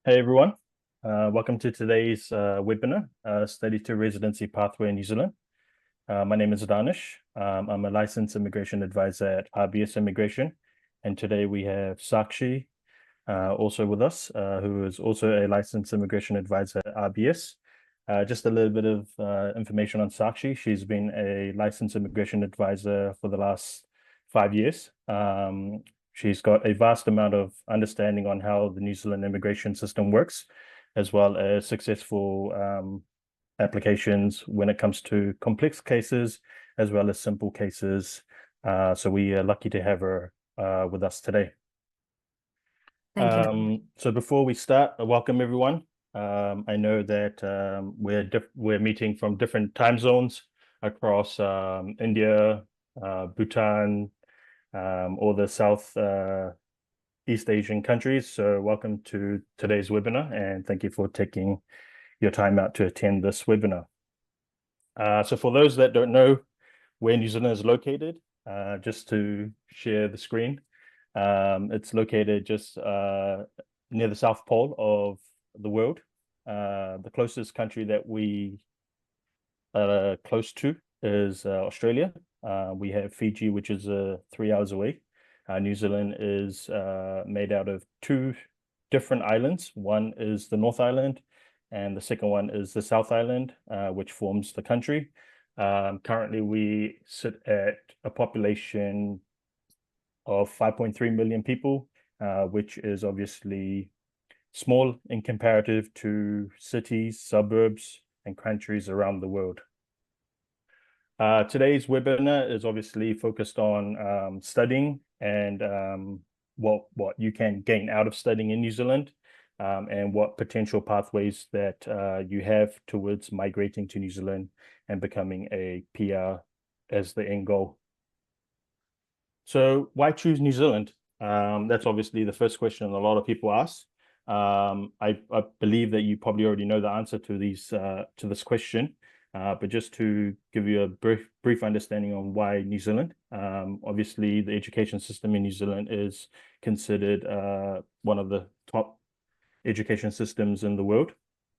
Hey everyone, welcome to today's webinar, Study to Residency Pathway in New Zealand. My name is Danish. I'm a licensed immigration advisor at RBS Immigration, and today we have Sakshi also with us, who is also a licensed immigration advisor at RBS. Just a little bit of information on Sakshi. She's been a licensed immigration advisor for the last 5 years. She's got a vast amount of understanding on how the New Zealand immigration system works, as well as successful applications when it comes to complex cases, as well as simple cases. So we are lucky to have her with us today. Thank you. So before we start, welcome everyone. I know that we're meeting from different time zones across India, Bhutan, or the South East Asian countries. So welcome to today's webinar, and thank you for taking your time out to attend this webinar. So for those that don't know where New Zealand is located, just to share the screen, it's located just near the South Pole of the world. The closest country that we are close to is Australia. We have Fiji, which is 3 hours away. New Zealand is made out of two different islands. One is the North Island, and the second one is the South Island, which forms the country. Currently, we sit at a population of 5.3 million people, which is obviously small in comparative to cities, suburbs, and countries around the world. Today's webinar is obviously focused on studying and what you can gain out of studying in New Zealand, and what potential pathways that you have towards migrating to New Zealand and becoming a PR as the end goal. So why choose New Zealand? That's obviously the first question a lot of people ask. I believe that you probably already know the answer to this question. But just to give you a brief understanding on why New Zealand, obviously the education system in New Zealand is considered one of the top education systems in the world.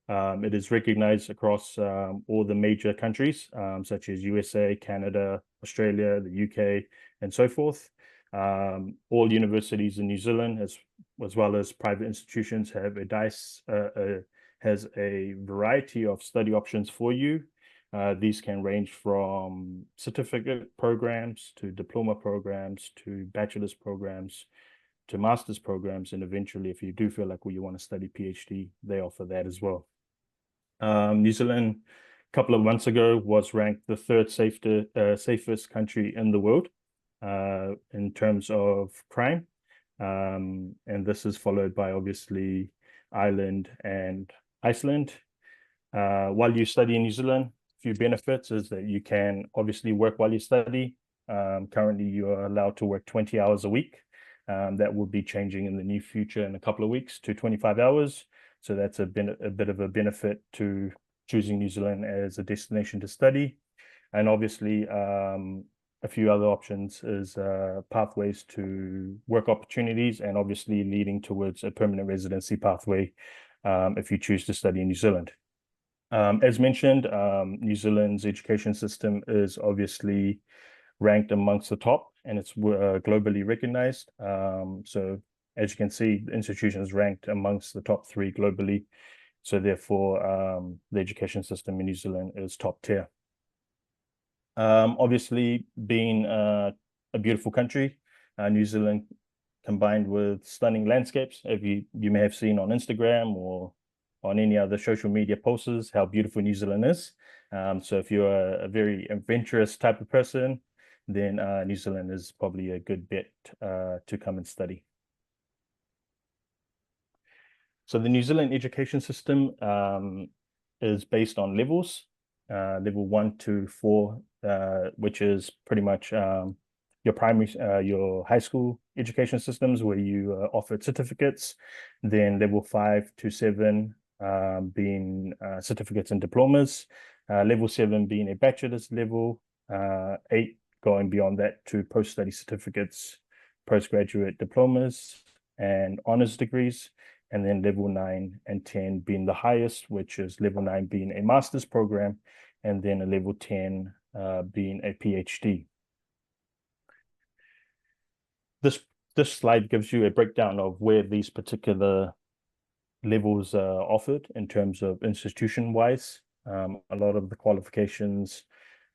It is recognized across all the major countries, such as USA, Canada, Australia, the UK, and so forth. All universities in New Zealand, as well as private institutions, have has a variety of study options for you. These can range from certificate programs to diploma programs to bachelor's programs to master's programs, and eventually, if you do feel like you want to study PhD, they offer that as well. New Zealand, a couple of months ago, was ranked the third safest country in the world in terms of crime, and this is followed by obviously Ireland and Iceland. While you study in New Zealand, few benefits is that you can obviously work while you study. Currently, you are allowed to work 20 hours a week. That will be changing in the near future in a couple of weeks to 25 hours. So that's a bit of a benefit to choosing New Zealand as a destination to study. And obviously, a few other options is pathways to work opportunities, and obviously leading towards a permanent residency pathway if you choose to study in New Zealand. As mentioned, New Zealand's education system is obviously ranked amongst the top, and it's globally recognized. So as you can see, the institution is ranked amongst the top 3 globally. So therefore, the education system in New Zealand is top tier. Obviously, being a beautiful country, New Zealand, combined with stunning landscapes, if you may have seen on Instagram or on any other social media posters how beautiful New Zealand is. So if you're a very adventurous type of person, then New Zealand is probably a good bet to come and study. So the New Zealand education system is based on levels, level 1 to 4, which is pretty much your high school education systems where you offer certificates. Then level 5 to 7 being certificates and diplomas, level 7 being a bachelor's level, 8 going beyond that to post-study certificates, postgraduate diplomas, and honors degrees. and then level 9 and 10 being the highest, which is level 9 being a master's program, and then a level 10 being a PhD. This slide gives you a breakdown of where these particular levels are offered in terms of institution-wise. A lot of the qualifications,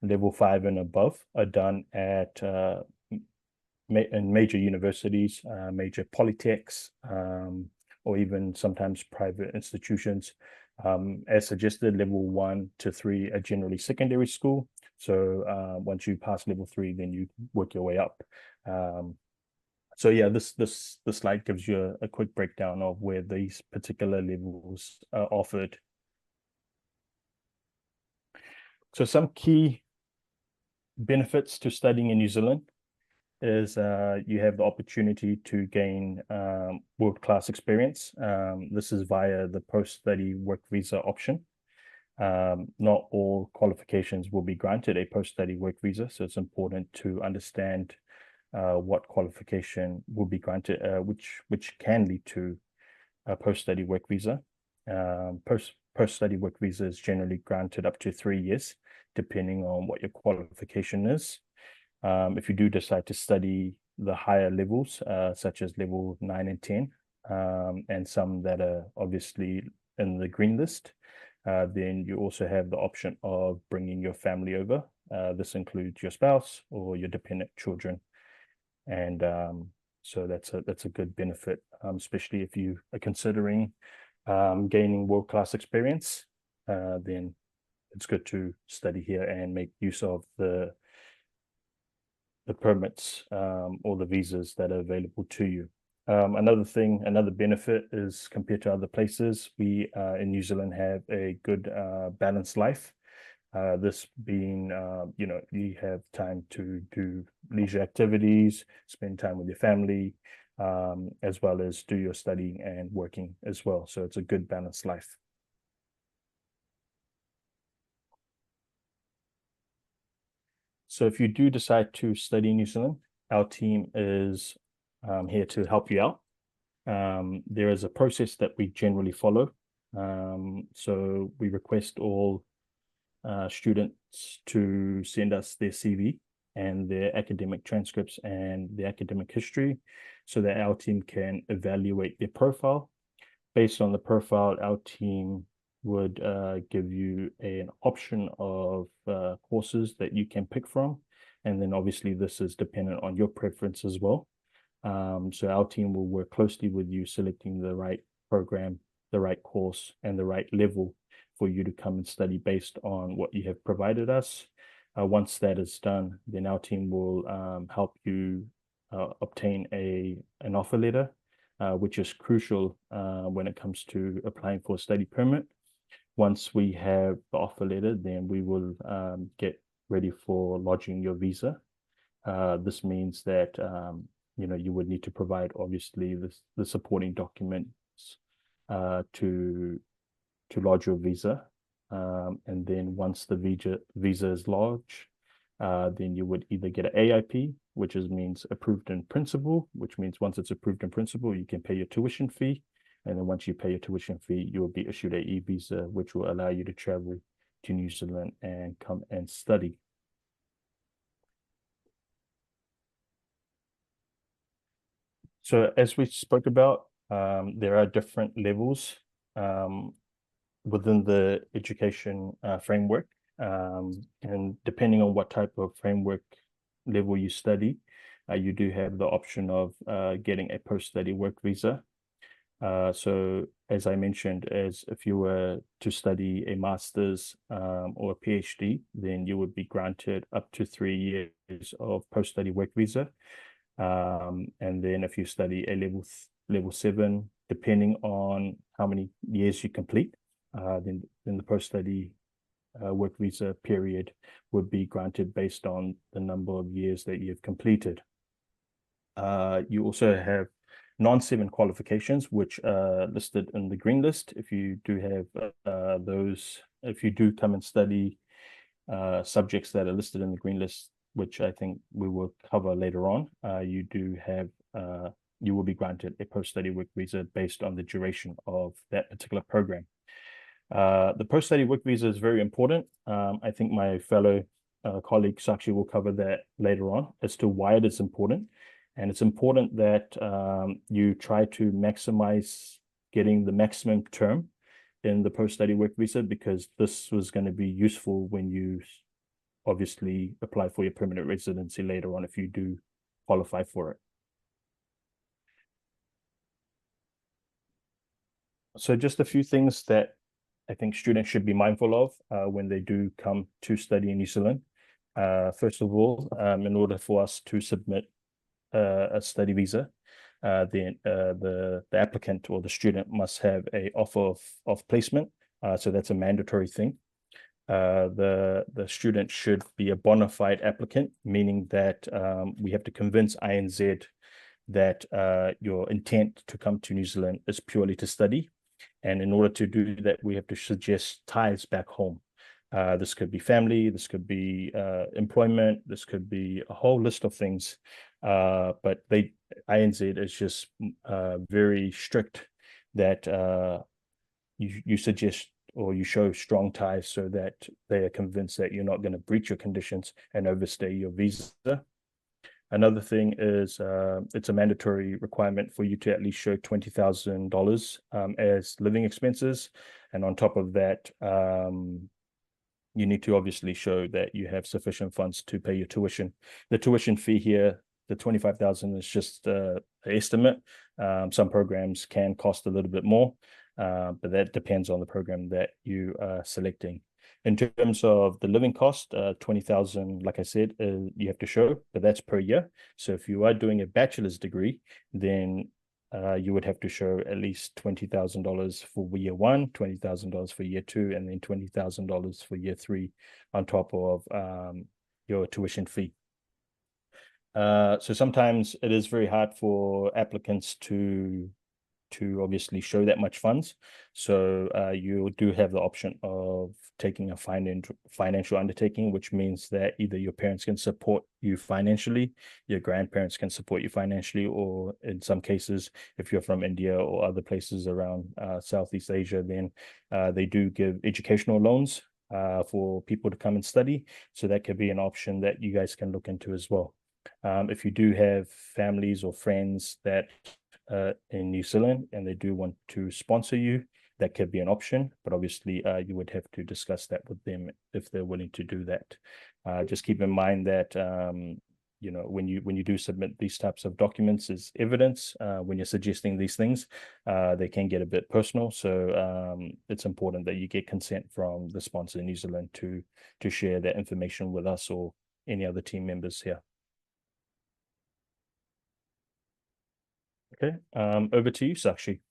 level 5 and above, are done at in major universities, major polytechs, or even sometimes private institutions. As suggested, level 1 to 3 are generally secondary school. So once you pass level 3, then you work your way up. So yeah, this slide gives you a quick breakdown of where these particular levels are offered. So some key benefits to studying in New Zealand is you have the opportunity to gain world-class experience. This is via the post-study work visa option. Not all qualifications will be granted a post-study work visa, so it's important to understand what qualification will be granted, which can lead to a post-study work visa. Post-study work visa is generally granted up to 3 years, depending on what your qualification is. If you do decide to study the higher levels, such as level 9 and 10, and some that are obviously in the green list, then you also have the option of bringing your family over. This includes your spouse or your dependent children. And so that's a good benefit, especially if you are considering gaining world-class experience. Then it's good to study here and make use of the permits or the visas that are available to you. Another benefit is, compared to other places, we in New Zealand have a good balanced life. This being, you have time to do leisure activities, spend time with your family, as well as do your studying and working as well. So it's a good balanced life. So if you do decide to study in New Zealand, our team is here to help you out. There is a process that we generally follow. So we request all students to send us their CV and their academic transcripts and their academic history so that our team can evaluate their profile. Based on the profile, our team would give you an option of courses that you can pick from. And then obviously this is dependent on your preference as well. So our team will work closely with you, selecting the right program, the right course, and the right level for you to come and study based on what you have provided us. Once that is done, then our team will help you obtain an offer letter, which is crucial when it comes to applying for a study permit. Once we have the offer letter, then we will get ready for lodging your visa. This means that you would need to provide obviously the supporting documents to lodge your visa, and then once the visa is lodged, then you would either get an AIP, which means approved in principle, which means once it's approved in principle, you can pay your tuition fee, and then once you pay your tuition fee, you will be issued an e-visa, which will allow you to travel to New Zealand and come and study. So as we spoke about, there are different levels within the education framework. And depending on what type of framework level you study, you do have the option of getting a post-study work visa. So as I mentioned, as if you were to study a master's or a PhD, then you would be granted up to 3 years of post-study work visa. And then if you study a level 7, depending on how many years you complete, then the post-study work visa period would be granted based on the number of years that you've completed. You also have non-7 qualifications, which are listed in the green list. If you do have those, if you do come and study subjects that are listed in the green list, which I think we will cover later on, you do have you will be granted a post-study work visa based on the duration of that particular program. The post-study work visa is very important. I think my fellow colleague Sakshi will cover that later on as to why it is important. And it's important that you try to maximize getting the maximum term in the post-study work visa, because this was going to be useful when you obviously apply for your permanent residency later on if you do qualify for it. So just a few things that I think students should be mindful of when they do come to study in New Zealand. First of all, in order for us to submit a study visa, then the applicant or the student must have an offer of placement. So that's a mandatory thing. The student should be a bona fide applicant, meaning that we have to convince INZ that your intent to come to New Zealand is purely to study. And in order to do that, we have to suggest ties back home. This could be family, this could be employment, this could be a whole list of things. But INZ is just very strict that you suggest or you show strong ties so that they are convinced that you're not going to breach your conditions and overstay your visa. Another thing is it's a mandatory requirement for you to at least show $20,000 as living expenses. And on top of that, you need to obviously show that you have sufficient funds to pay your tuition. The tuition fee here, the 25,000 is just an estimate. Some programs can cost a little bit more, but that depends on the program that you are selecting. In terms of the living cost, 20,000, like I said, you have to show, but that's per year. So if you are doing a bachelor's degree, then you would have to show at least $20,000 for year one, $20,000 for year two, and then $20,000 for year three on top of your tuition fee. So sometimes it is very hard for applicants to obviously show that much funds. So you do have the option of taking a financial undertaking, which means that either your parents can support you financially, your grandparents can support you financially, or in some cases, if you're from India or other places around Southeast Asia, then they do give educational loans for people to come and study. So that could be an option that you guys can look into as well. If you do have families or friends that in New Zealand and they do want to sponsor you, that could be an option, but obviously you would have to discuss that with them if they're willing to do that. Just keep in mind that you know, when you do submit these types of documents as evidence, when you're suggesting these things, they can get a bit personal. So it's important that you get consent from the sponsor in New Zealand to share that information with us or any other team members here. Okay, over to you, Sakshi.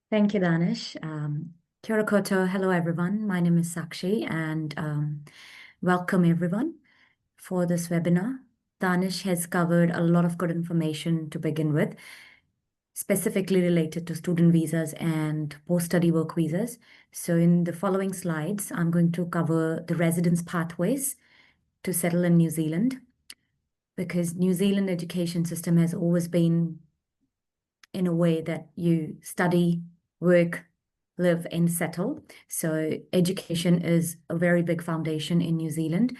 Thank you, Danish. Kia ora koutou. Hello, everyone. My name is Sakshi, and welcome everyone for this webinar. Danish has covered a lot of good information to begin with, specifically related to student visas and post-study work visas. So in the following slides, I'm going to cover the residence pathways to settle in New Zealand, because New Zealand education system has always been in a way that you study, work, live, and settle. So education is a very big foundation in New Zealand.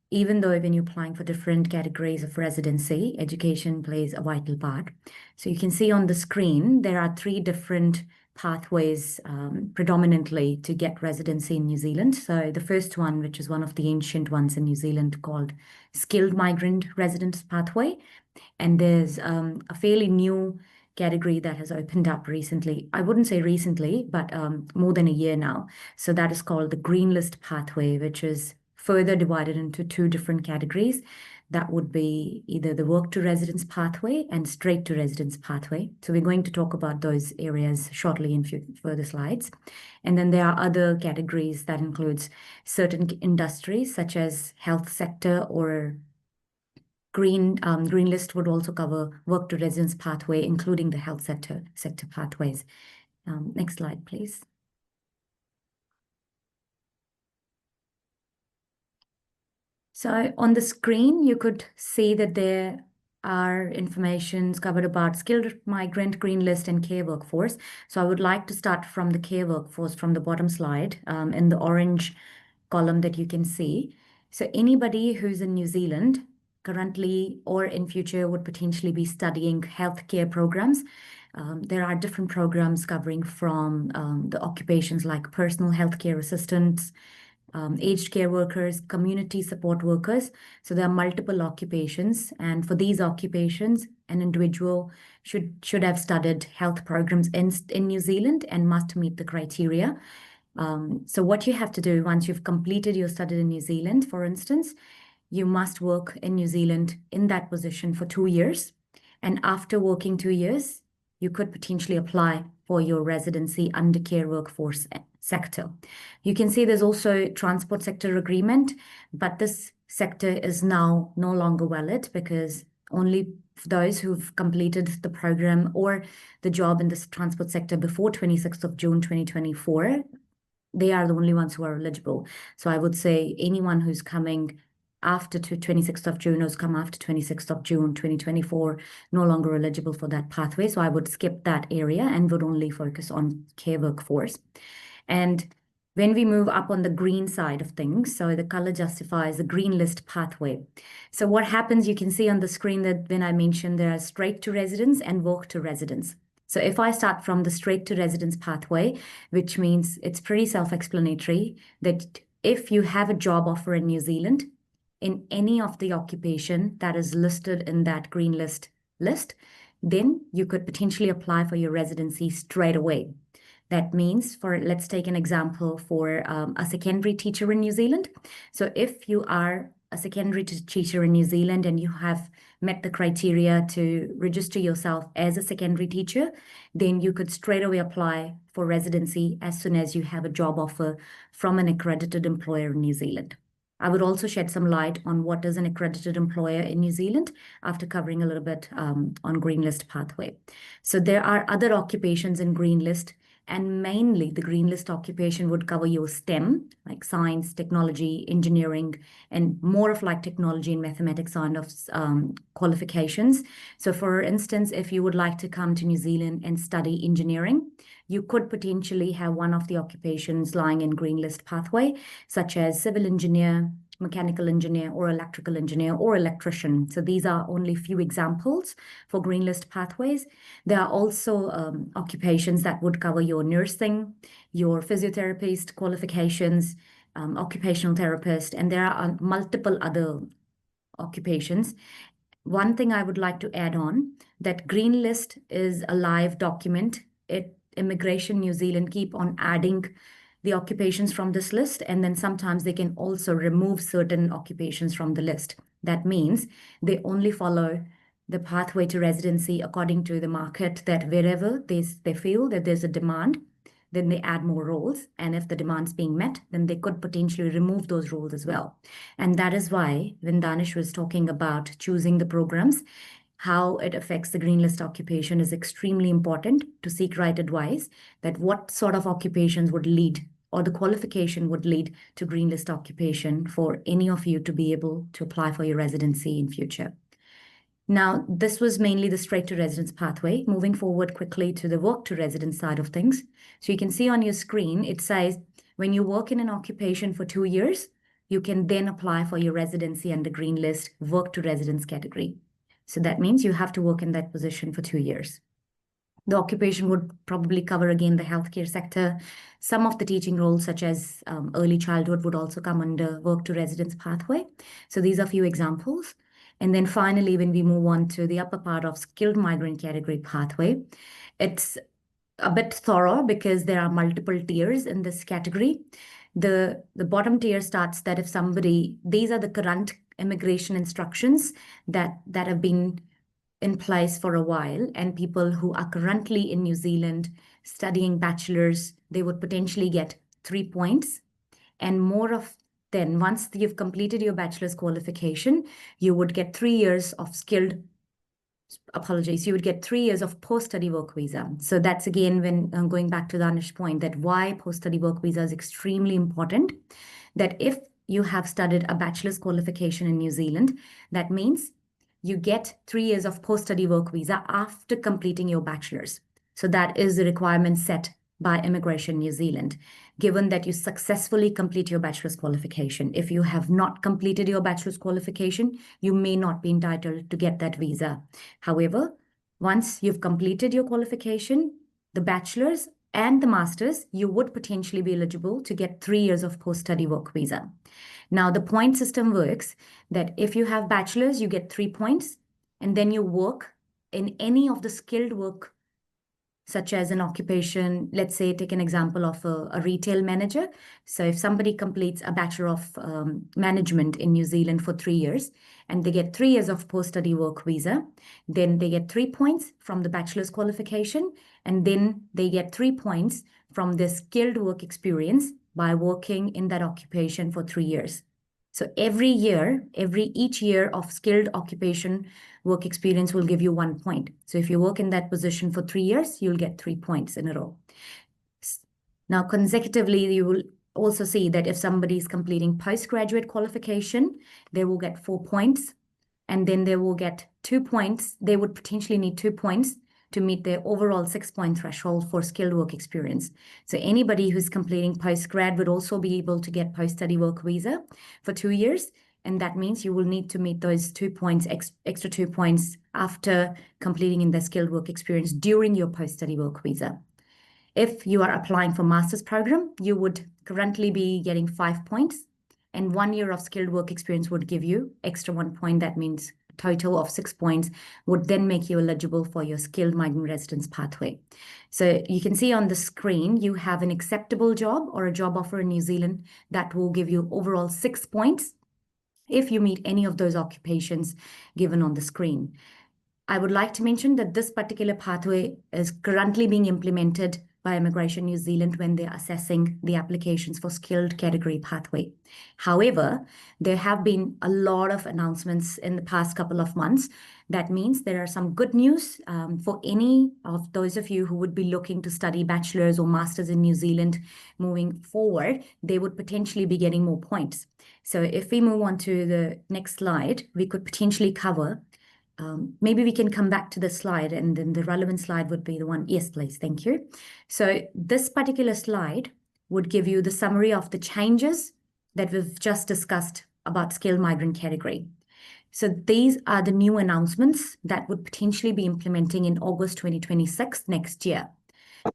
Even though when you're applying for different categories of residency, education plays a vital part. So you can see on the screen, there are 3 different pathways predominantly to get residency in New Zealand. So the first one, which is one of the ancient ones in New Zealand, called skilled migrant residence pathway. And there's a fairly new category that has opened up recently. I wouldn't say recently, but more than a year now. So that is called the green list pathway, which is further divided into 2 different categories. That would be either the work to residence pathway and straight to residence pathway. So we're going to talk about those areas shortly in further slides. And then there are other categories that includes certain industries such as health sector, or green list would also cover work to residence pathway, including the health sector pathways. Next slide, please. So on the screen, you could see that there our information's covered about skilled migrant, green list, and care workforce. So I would like to start from the care workforce from the bottom slide in the orange column that you can see. So anybody who's in New Zealand currently or in future would potentially be studying healthcare programs. There are different programs covering from the occupations like personal healthcare assistants, aged care workers, community support workers. So there are multiple occupations, and for these occupations, an individual should have studied health programs in New Zealand and must meet the criteria. So what you have to do once you've completed your study in New Zealand, for instance, you must work in New Zealand in that position for 2 years. And after working 2 years, you could potentially apply for your residency under care workforce sector. You can see there's also transport sector agreement, but this sector is now no longer valid because only those who've completed the program or the job in this transport sector before 26th of June 2024, they are the only ones who are eligible. So I would say anyone who's coming after 26th of June, who's come after 26th of June 2024, no longer eligible for that pathway. So I would skip that area and would only focus on care workforce. And when we move up on the green side of things, so the color justifies the green list pathway. So what happens, you can see on the screen that when I mentioned there are straight to residence and work to residence. So if I start from the straight to residence pathway, which means it's pretty self-explanatory that if you have a job offer in New Zealand, in any of the occupation that is listed in that green list, then you could potentially apply for your residency straight away. That means let's take an example for a secondary teacher in New Zealand. So if you are a secondary teacher in New Zealand and you have met the criteria to register yourself as a secondary teacher, then you could straight away apply for residency as soon as you have a job offer from an accredited employer in New Zealand. I would also shed some light on what is an accredited employer in New Zealand after covering a little bit on green list pathway. So there are other occupations in green list, and mainly the green list occupation would cover your STEM, like science, technology, engineering, and more of like technology and mathematics kind of qualifications. So for instance, if you would like to come to New Zealand and study engineering, you could potentially have one of the occupations lying in green list pathway, such as civil engineer, mechanical engineer, or electrical engineer, or electrician. So these are only few examples for green list pathways. There are also occupations that would cover your nursing, your physiotherapist qualifications, occupational therapist, and there are multiple other occupations. One thing I would like to add on, that green list is a live document. Immigration New Zealand keep on adding the occupations from this list, and then sometimes they can also remove certain occupations from the list. That means they only follow the pathway to residency according to the market, that wherever they feel that there's a demand, then they add more roles. And if the demand's being met, then they could potentially remove those roles as well. And that is why when Danish was talking about choosing the programs, how it affects the green list occupation is extremely important to seek right advice, that what sort of occupations would lead or the qualification would lead to green list occupation for any of you to be able to apply for your residency in future. Now, this was mainly the straight to residence pathway. Moving forward quickly to the work to residence side of things. So you can see on your screen, it says when you work in an occupation for 2 years, you can then apply for your residency under green list work to residence category. So that means you have to work in that position for 2 years. The occupation would probably cover again the healthcare sector. Some of the teaching roles, such as early childhood, would also come under work to residence pathway. So these are a few examples. And then finally, when we move on to the upper part of skilled migrant category pathway, it's a bit thorough because there are multiple tiers in this category. The bottom tier starts that if somebody, these are the current immigration instructions that have been in place for a while, and people who are currently in New Zealand studying bachelor's, they would potentially get 3 points. And more of then, once you've completed your bachelor's qualification, you would get 3 years of you would get 3 years of post-study work visa. So that's again, when I'm going back to Danish's point, that why post-study work visa is extremely important, that if you have studied a bachelor's qualification in New Zealand, that means you get 3 years of post-study work visa after completing your bachelor's. So that is the requirement set by Immigration New Zealand, given that you successfully complete your bachelor's qualification. If you have not completed your bachelor's qualification, you may not be entitled to get that visa. However, once you've completed your qualification, the bachelor's and the master's, you would potentially be eligible to get 3 years of post-study work visa. Now, the point system works that if you have bachelor's, you get 3 points, and then you work in any of the skilled work, such as an occupation. Let's say, take an example of a retail manager. So if somebody completes a Bachelor of Management in New Zealand for 3 years, and they get 3 years of post-study work visa, then they get 3 points from the bachelor's qualification, and then they get 3 points from the skilled work experience by working in that occupation for 3 years. So each year of skilled occupation work experience will give you 1 point. So if you work in that position for 3 years, you'll get 3 points in a row. Now, consecutively, you will also see that if somebody is completing postgraduate qualification, they will get 4 points, and then they will get 2 points. They would potentially need 2 points to meet their overall 6-point threshold for skilled work experience. So anybody who's completing postgrad would also be able to get post-study work visa for 2 years. And that means you will need to meet those 2 points, extra 2 points after completing in the skilled work experience during your post-study work visa. If you are applying for master's program, you would currently be getting 5 points, and 1 year of skilled work experience would give you extra 1 point. That means total of 6 points would then make you eligible for your skilled migrant residence pathway. So you can see on the screen, you have an acceptable job or a job offer in New Zealand that will give you overall 6 points if you meet any of those occupations given on the screen. I would like to mention that this particular pathway is currently being implemented by Immigration New Zealand when they're assessing the applications for skilled category pathway. However, there have been a lot of announcements in the past couple of months. That means there are some good news for any of those of you who would be looking to study bachelor's or master's in New Zealand moving forward. They would potentially be getting more points. So if we move on to the next slide, we could potentially cover maybe we can come back to the slide, and then the relevant slide would be the one. Yes, please. Thank you. So this particular slide would give you the summary of the changes that we've just discussed about skilled migrant category. So these are the new announcements that would potentially be implementing in August 2026 next year.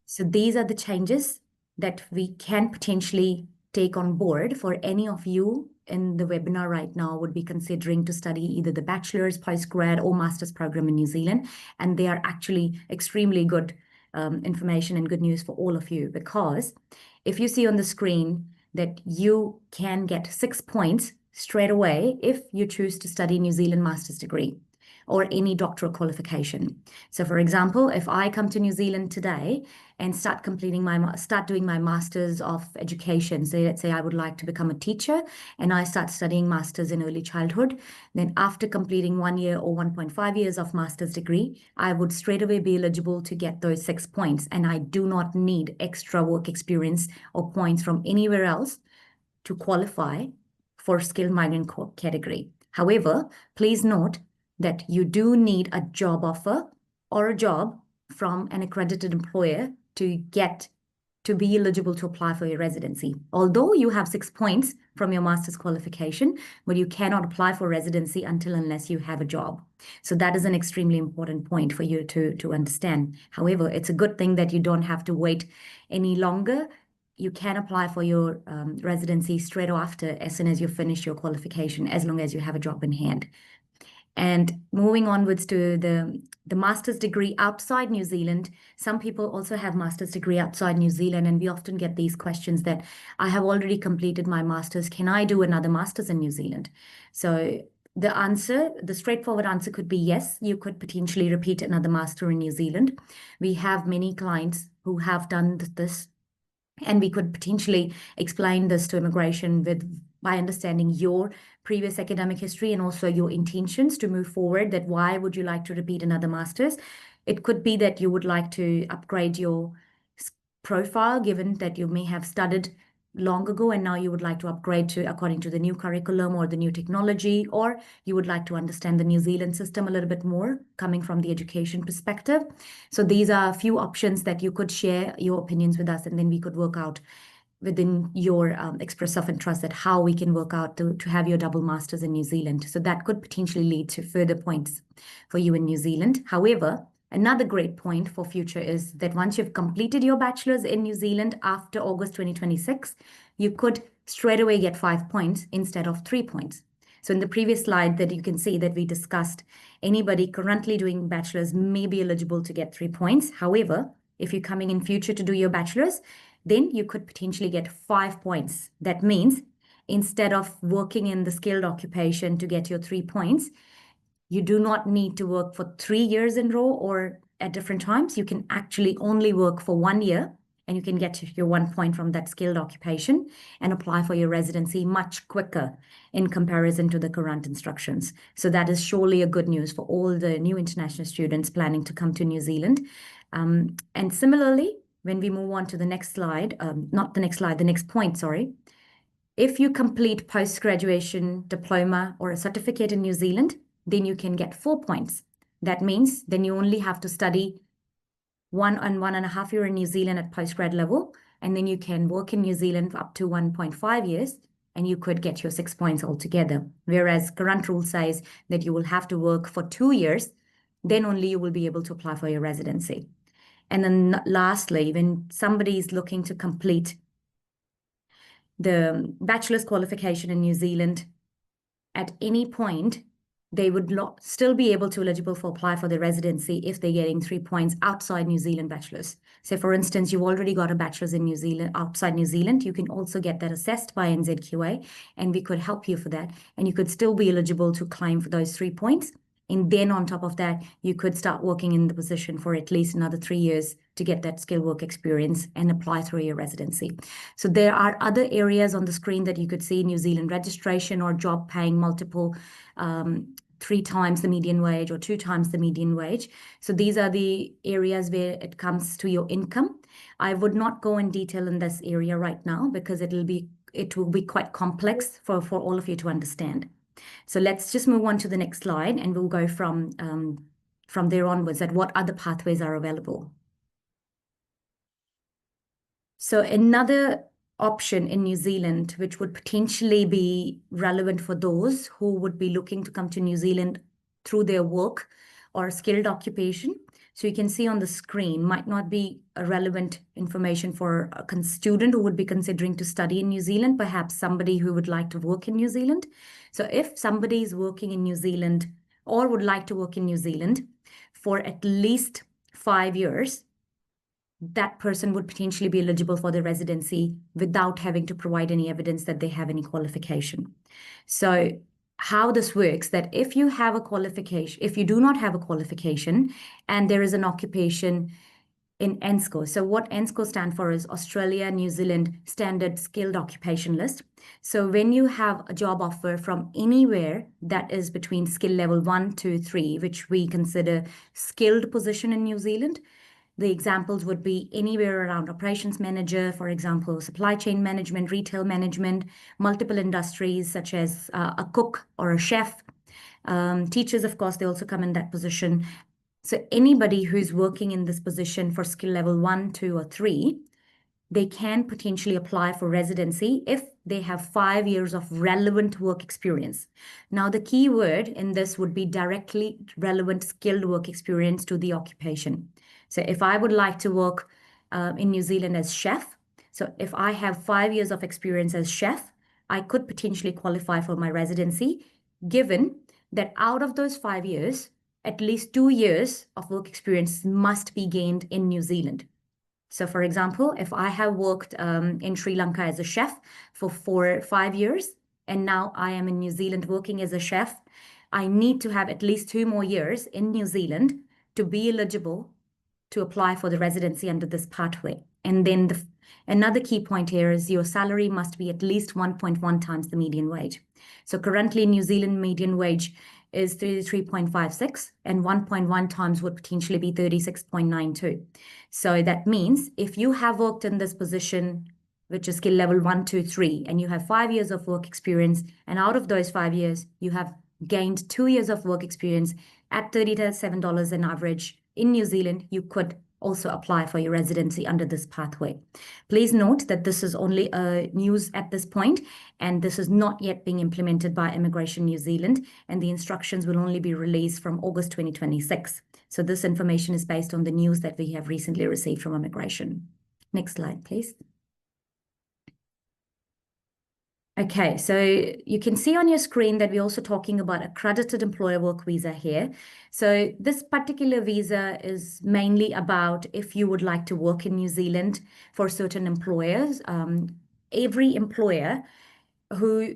So these are the changes that we can potentially take on board for any of you in the webinar right now would be considering to study either the bachelor's, postgrad, or master's program in New Zealand. And they are actually extremely good information and good news for all of you, because if you see on the screen that you can get 6 points straight away if you choose to study New Zealand master's degree or any doctoral qualification. So for example, if I come to New Zealand today and start doing my master's of education, so let's say I would like to become a teacher and I start studying master's in early childhood, then after completing 1 year or 1.5 years of master's degree, I would straight away be eligible to get those 6 points, and I do not need extra work experience or points from anywhere else to qualify for skilled migrant category. However, please note that you do need a job offer or a job from an accredited employer to be eligible to apply for your residency. Although you have 6 points from your master's qualification, but you cannot apply for residency unless you have a job. So that is an extremely important point for you to understand. However, it's a good thing that you don't have to wait any longer. You can apply for your residency straight after, as soon as you finish your qualification, as long as you have a job in hand. And moving onwards to the master's degree outside New Zealand, some people also have master's degree outside New Zealand, and we often get these questions that I have already completed my master's. Can I do another master's in New Zealand? So the straightforward answer could be yes, you could potentially repeat another master in New Zealand. We have many clients who have done this, and we could potentially explain this to immigration by understanding your previous academic history and also your intentions to move forward, that why would you like to repeat another master's? It could be that you would like to upgrade your profile, given that you may have studied long ago and now you would like to upgrade to according to the new curriculum or the new technology, or you would like to understand the New Zealand system a little bit more coming from the education perspective. So these are a few options that you could share your opinions with us, and then we could work out within your express of interest that how we can work out to have your double masters in New Zealand. So that could potentially lead to further points for you in New Zealand. However, another great point for future is that once you've completed your bachelor's in New Zealand after August 2026, you could straight away get 5 points instead of 3 points. So in the previous slide that you can see that we discussed, anybody currently doing bachelor's may be eligible to get 3 points. However, if you're coming in future to do your bachelor's, then you could potentially get 5 points. That means instead of working in the skilled occupation to get your 3 points, you do not need to work for 3 years in row or at different times. You can actually only work for 1 year and you can get your 1 point from that skilled occupation and apply for your residency much quicker in comparison to the current instructions. So that is surely a good news for all the new international students planning to come to New Zealand. And similarly, when we move on to the next slide, not the next slide, the next point, sorry. If you complete post-graduation diploma or a certificate in New Zealand, then you can get 4 points. That means then you only have to study 1 and 1.5 years in New Zealand at postgrad level, and then you can work in New Zealand for up to 1.5 years, and you could get your 6 points altogether. Whereas current rule says that you will have to work for 2 years, then only you will be able to apply for your residency. And then lastly, when somebody is looking to complete the bachelor's qualification in New Zealand, at any point, they would still be able to eligible for apply for the residency if they're getting 3 points outside New Zealand bachelor's. So for instance, you've already got a bachelor's in New Zealand, outside New Zealand, you can also get that assessed by NZQA, and we could help you for that. And you could still be eligible to claim for those 3 points. And then on top of that, you could start working in the position for at least another 3 years to get that skilled work experience and apply through your residency. So there are other areas on the screen that you could see: New Zealand registration or job paying multiple 3 times the median wage or 2 times the median wage. So these are the areas where it comes to your income. I would not go in detail in this area right now because it will be quite complex for all of you to understand. So let's just move on to the next slide, and we'll go from there onwards at what other pathways are available. So another option in New Zealand, which would potentially be relevant for those who would be looking to come to New Zealand through their work or skilled occupation. So you can see on the screen, might not be a relevant information for a student who would be considering to study in New Zealand, perhaps somebody who would like to work in New Zealand. So if somebody is working in New Zealand or would like to work in New Zealand for at least 5 years, that person would potentially be eligible for the residency without having to provide any evidence that they have any qualification. So how this works, that if you have a qualification, if you do not have a qualification and there is an occupation in NSCO. So what NSCO stand for is Australia, New Zealand Standard Skilled Occupation List. So when you have a job offer from anywhere that is between skill level 1 to 3, which we consider skilled position in New Zealand, the examples would be anywhere around operations manager, for example, supply chain management, retail management, multiple industries such as a cook or a chef. Teachers, of course, they also come in that position. So anybody who's working in this position for skill level 1, 2, or 3, they can potentially apply for residency if they have 5 years of relevant work experience. Now, the key word in this would be directly relevant skilled work experience to the occupation. So if I would like to work in New Zealand as chef, so if I have 5 years of experience as chef, I could potentially qualify for my residency, given that out of those 5 years, at least 2 years of work experience must be gained in New Zealand. So for example, if I have worked in Sri Lanka as a chef for 5 years, and now I am in New Zealand working as a chef, I need to have at least 2 more years in New Zealand to be eligible to apply for the residency under this pathway. And then another key point here is your salary must be at least 1.1 times the median wage. So currently New Zealand median wage is 33.56, and 1.1 times would potentially be 36.92. So that means if you have worked in this position which is skill level 1, 2, 3, and you have 5 years of work experience, and out of those 5 years, you have gained 2 years of work experience at $37 an average in New Zealand, you could also apply for your residency under this pathway. Please note that this is only news at this point, and this is not yet being implemented by Immigration New Zealand, and the instructions will only be released from August 2026. So this information is based on the news that we have recently received from Immigration. Next slide, please. Okay, so you can see on your screen that we're also talking about accredited employer work visa here. So this particular visa is mainly about if you would like to work in New Zealand for certain employers. Every employer who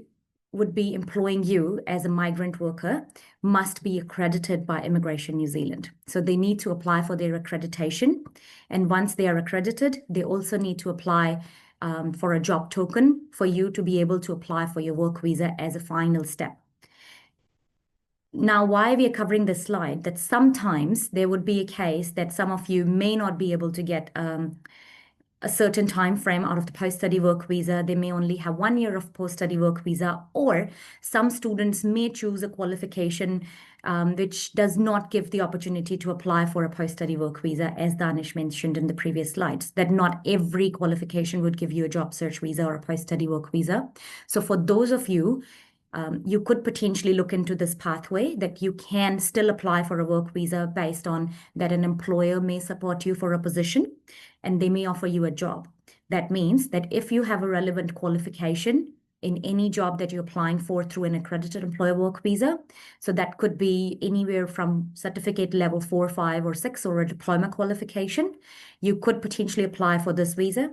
would be employing you as a migrant worker must be accredited by Immigration New Zealand. So they need to apply for their accreditation. And once they are accredited, they also need to apply for a job token for you to be able to apply for your work visa as a final step. Now, why we are covering this slide, that sometimes there would be a case that some of you may not be able to get a certain time frame out of the post-study work visa. They may only have 1 year of post-study work visa, or some students may choose a qualification which does not give the opportunity to apply for a post-study work visa, as Danish mentioned in the previous slides, that not every qualification would give you a job search visa or a post-study work visa. So for those of you, you could potentially look into this pathway that you can still apply for a work visa based on that an employer may support you for a position and they may offer you a job. That means that if you have a relevant qualification in any job that you're applying for through an accredited employer work visa, so that could be anywhere from certificate level 4, 5, or 6, or a diploma qualification, you could potentially apply for this visa.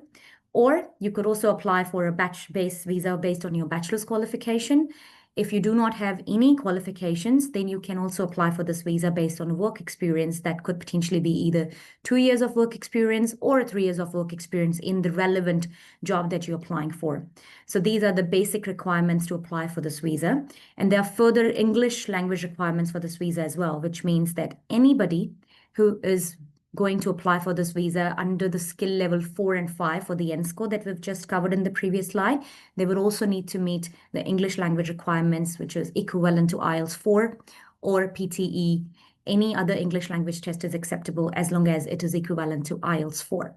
Or you could also apply for a batch-based visa based on your bachelor's qualification. If you do not have any qualifications, then you can also apply for this visa based on work experience that could potentially be either 2 years of work experience or 3 years of work experience in the relevant job that you're applying for. So these are the basic requirements to apply for this visa. And there are further English language requirements for this visa as well, which means that anybody who is going to apply for this visa under the skill level 4 and 5 for the NSCO that we've just covered in the previous slide, they would also need to meet the English language requirements, which is equivalent to IELTS 4 or PTE. Any other English language test is acceptable as long as it is equivalent to IELTS 4.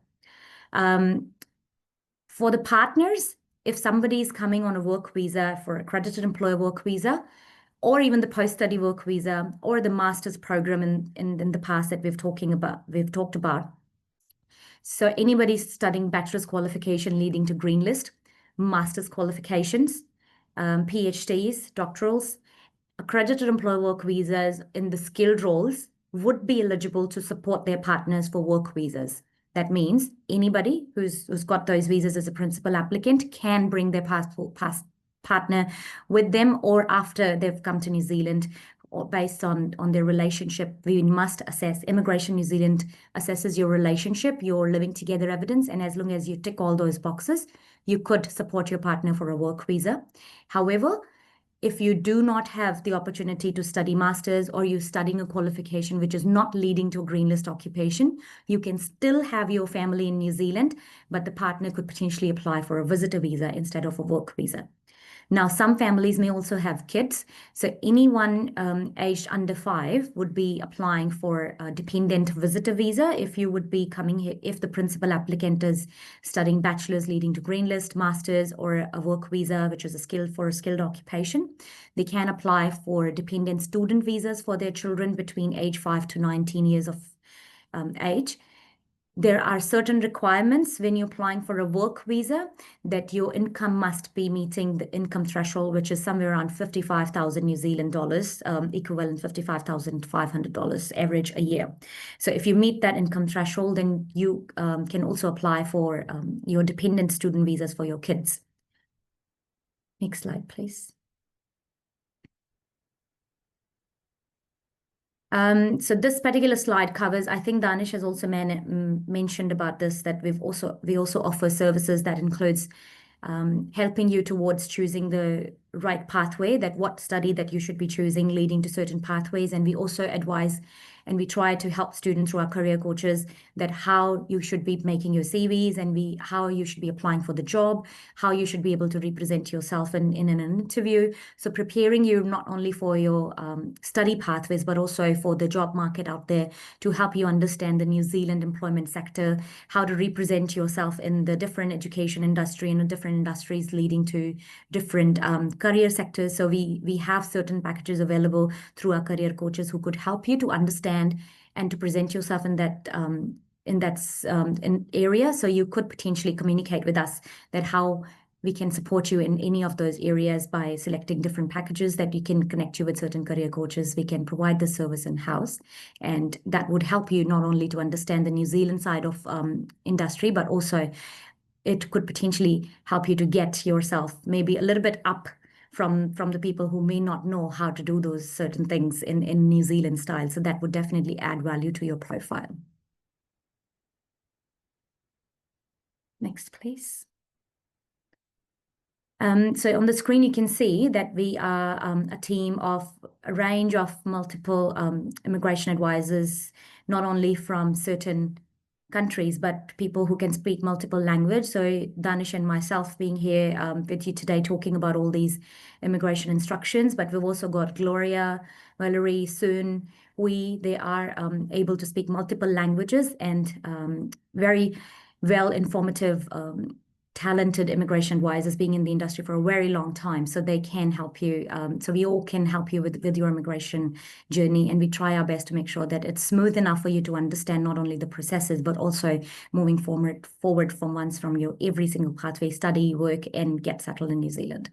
For the partners, if somebody is coming on a work visa for accredited employer work visa, or even the post-study work visa, or the master's program in the past that we've talked about. So anybody studying bachelor's qualification leading to green list, master's qualifications, PhDs, doctorals, accredited employer work visas in the skilled roles would be eligible to support their partners for work visas. That means anybody who's got those visas as a principal applicant can bring their partner with them, or after they've come to New Zealand, or based on their relationship. We must assess, Immigration New Zealand assesses your relationship, your living together evidence, and as long as you tick all those boxes, you could support your partner for a work visa. However, if you do not have the opportunity to study masters, or you're studying a qualification which is not leading to a green list occupation, you can still have your family in New Zealand, but the partner could potentially apply for a visitor visa instead of a work visa. Now, some families may also have kids. So anyone aged under 5 would be applying for a dependent visitor visa if you would be coming here, if the principal applicant is studying bachelor's leading to green list, master's, or a work visa, which is a skilled occupation. They can apply for dependent student visas for their children between age 5 to 19 years of age. There are certain requirements when you're applying for a work visa that your income must be meeting the income threshold, which is somewhere around 55,000 New Zealand dollars, equivalent $55,500 average a year. So if you meet that income threshold, then you can also apply for your dependent student visas for your kids. Next slide, please. So this particular slide covers, I think Danish has also mentioned about this, that we also offer services that includes helping you towards choosing the right pathway, that what study that you should be choosing leading to certain pathways. And we also advise and we try to help students through our career coaches that how you should be making your CVs and how you should be applying for the job, how you should be able to represent yourself in an interview. So preparing you not only for your study pathways, but also for the job market out there to help you understand the New Zealand employment sector, how to represent yourself in the different education industry and the different industries leading to different career sectors. So we have certain packages available through our career coaches who could help you to understand and to present yourself in that area. So you could potentially communicate with us that how we can support you in any of those areas by selecting different packages that we can connect you with certain career coaches. We can provide the service in-house, and that would help you not only to understand the New Zealand side of industry, but also it could potentially help you to get yourself maybe a little bit up from the people who may not know how to do those certain things in New Zealand style. So that would definitely add value to your profile. Next, please. So on the screen, you can see that we are a team of a range of multiple immigration advisors, not only from certain countries, but people who can speak multiple language. So Danish and myself being here with you today talking about all these immigration instructions, but we've also got Gloria, Valerie, Soon, they are able to speak multiple languages and very well informative talented immigration advisors being in the industry for a very long time, so they can help you. So we all can help you with your immigration journey, and we try our best to make sure that it's smooth enough for you to understand not only the processes, but also moving forward from your every single pathway, study, work, and get settled in New Zealand.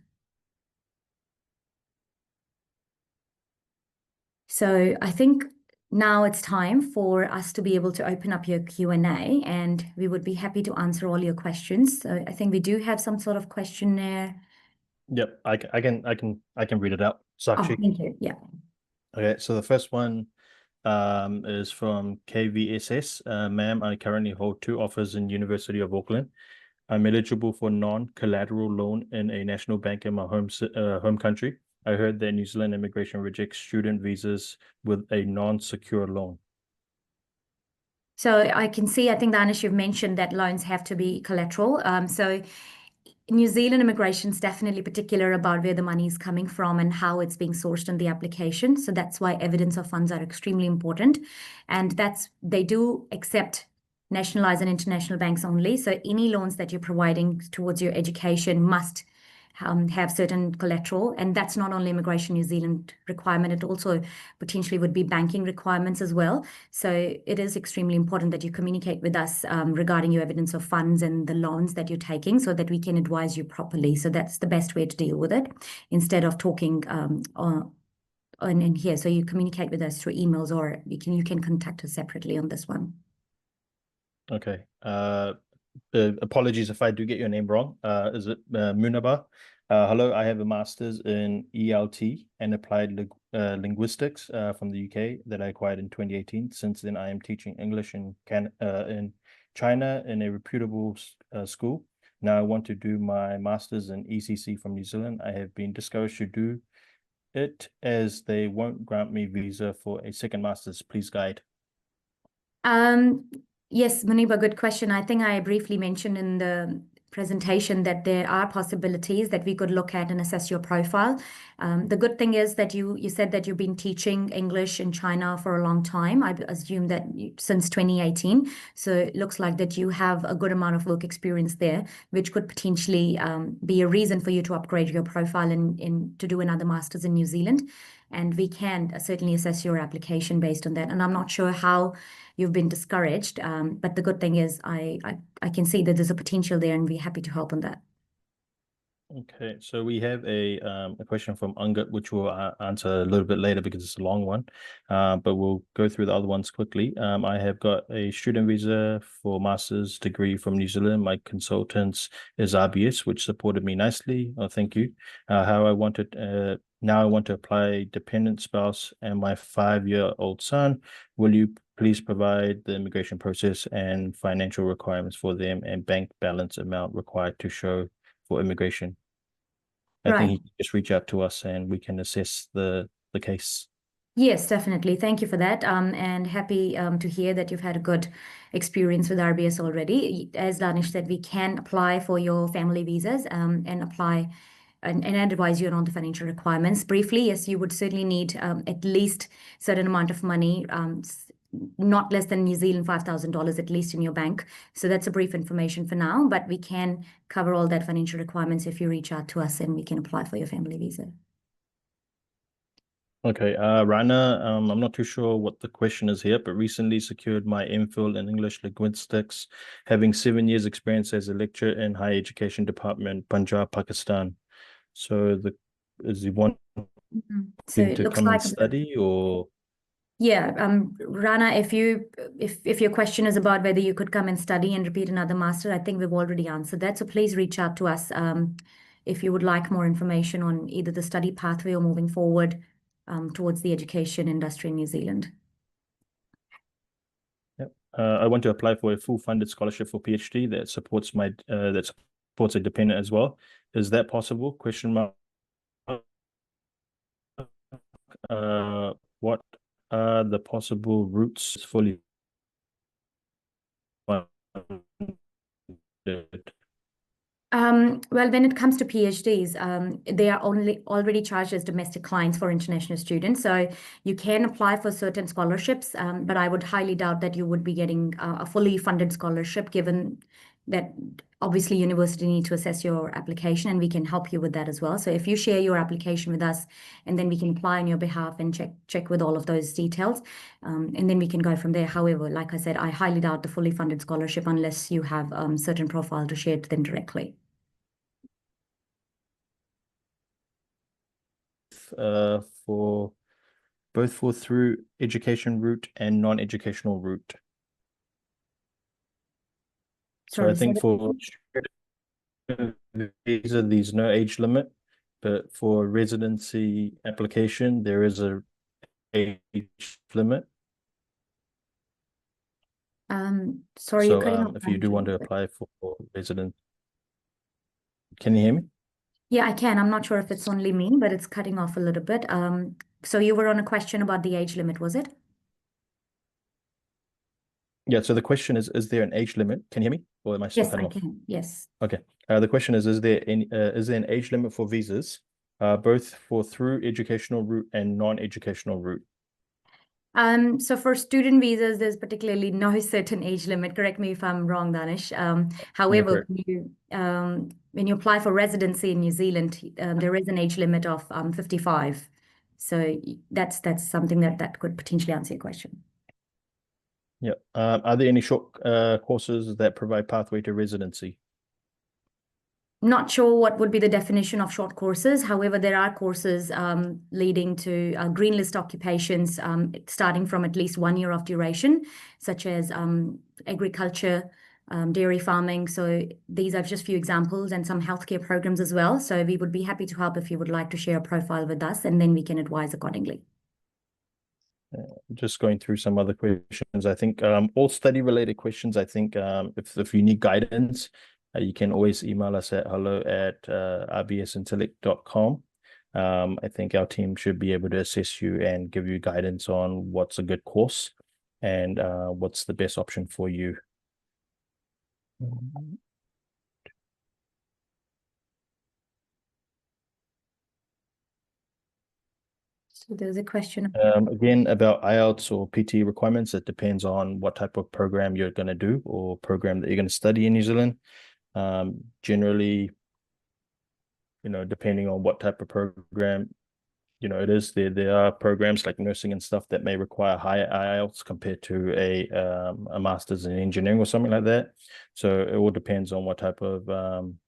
So I think now it's time for us to be able to open up your Q&A, and we would be happy to answer all your questions. So I think we do have some sort of questionnaire. Yep, I can read it out. Oh, Sakshi. thank you. Yeah. Okay, so the first one is from KVSS. Ma'am, I currently hold 2 offers in University of Auckland. I'm eligible for non-collateral loan in a national bank in my home country. I heard that New Zealand immigration rejects student visas with a non-secure loan. So I can see, I think, Danish, you've mentioned that loans have to be collateral. So New Zealand immigration is definitely particular about where the money is coming from and how it's being sourced in the application. So that's why evidence of funds are extremely important. And they do accept nationalized and international banks only. So any loans that you're providing towards your education must have certain collateral, and that's not only immigration New Zealand requirement, it also potentially would be banking requirements as well. So it is extremely important that you communicate with us regarding your evidence of funds and the loans that you're taking so that we can advise you properly. So that's the best way to deal with it instead of talking in here. So you communicate with us through emails, or you can contact us separately on this one. Okay. Apologies if I do get your name wrong. Is it Munaba? Hello, I have a master's in ELT and applied linguistics from the UK that I acquired in 2018. Since then, I am teaching English in China in a reputable school. Now I want to do my master's in ECC from New Zealand. I have been discouraged to do it as they won't grant me visa for a second master's. Please guide. Yes, Muniba, good question. I think I briefly mentioned in the presentation that there are possibilities that we could look at and assess your profile. The good thing is that you said that you've been teaching English in China for a long time. I assume that since 2018. So it looks like that you have a good amount of work experience there, which could potentially be a reason for you to upgrade your profile to do another master's in New Zealand. And we can certainly assess your application based on that. And I'm not sure how you've been discouraged, but the good thing is I can see that there's a potential there, and we're happy to help on that. Okay, so we have a question from Ungat, which we'll answer a little bit later because it's a long one, but we'll go through the other ones quickly. I have got a student visa for master's degree from New Zealand. My consultants is RBS, which supported me nicely. Oh, thank you. Now I want to apply dependent spouse and my 5-year-old son. Will you please provide the immigration process and financial requirements for them and bank balance amount required to show for immigration? I think he can just reach out to us and we can assess the case. Yes, definitely. Thank you for that. And happy to hear that you've had a good experience with RBS already. As Danish said, we can apply for your family visas and apply and advise you on all the financial requirements. Briefly, yes, you would certainly need at least certain amount of money, not less than New Zealand $5,000 at least in your bank. So that's a brief information for now, but we can cover all that financial requirements if you reach out to us and we can apply for your family visa. Okay, Rana, I'm not too sure what the question is here, but recently secured my MPhil in English linguistics, having 7 years experience as a lecturer in higher education department, Punjab, Pakistan. So is he wanting So it to looks come and like study or? yeah, Rana, if your question is about whether you could come and study and repeat another master, I think we've already answered that. So please reach out to us if you would like more information on either the study pathway or moving forward towards the education industry in New Zealand. Yep. I want to apply for a full funded scholarship for PhD that supports a dependent as well. Is that possible? Question mark. What are the possible routes fully funded? Well, when it comes to PhDs, they are only already charged as domestic clients for international students. So you can apply for certain scholarships, but I would highly doubt that you would be getting a fully funded scholarship, given that obviously university need to assess your application and we can help you with that as well. So if you share your application with us and then we can apply on your behalf and check with all of those details, and then we can go from there. However, like I said, I highly doubt the fully funded scholarship unless you have certain profile to share to them directly. For both for through education route and non-educational route. So Sorry, I think for visa, there's no age limit, but for residency application, there is a age limit. Sorry, you're So cutting off. if you do want to apply for resident, can you hear me? Yeah, I can. I'm not sure if it's only me, but it's cutting off a little bit. So you were on a question about the age limit, was it? Yeah, so the question is there an age limit? Can you hear me? Or am I still Yes, cutting I off? can. Yes. Okay. The question is there an age limit for visas, both for through educational route and non-educational route? So for student visas, there's particularly no certain age limit. Correct me if I'm wrong, Danish. You're However, correct. when you apply for residency in New Zealand, there is an age limit of 55. So that's something that could potentially answer your question. Yeah. Are there any short courses that provide pathway to residency? Not sure what would be the definition of short courses. However, there are courses leading to green list occupations starting from at least 1 year of duration, such as agriculture, dairy farming. So these are just a few examples and some healthcare programs as well. So we would be happy to help if you would like to share a profile with us, and then we can advise accordingly. Just going through some other questions. I think all study related questions, I think if you need guidance, you can always email us at hello@rbsintellect.com. I think our team should be able to assess you and give you guidance on what's a good course and what's the best option for you. So there's a question. Again, about IELTS or PT requirements, it depends on what type of program you're going to do or program that you're going to study in New Zealand. Generally, depending on what type of program, it is, there are programs like nursing and stuff that may require higher IELTS compared to a master's in engineering or something like that. So it all depends on what type of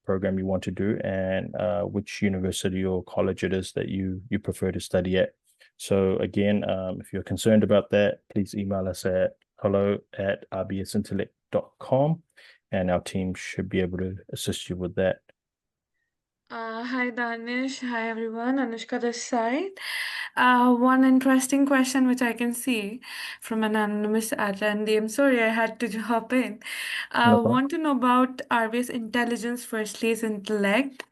program you want to do and which university or college it is that you prefer to study at. So again, if you're concerned about that, please email us at hello@rbsintellect.com and our team should be able to assist you with that. Hi Danish, hi everyone, Anushka this side. One interesting question which I can see from an anonymous attendee. I'm sorry I had to hop in. No problem. Want to know about RBS Intelligence, firstly is Intellect.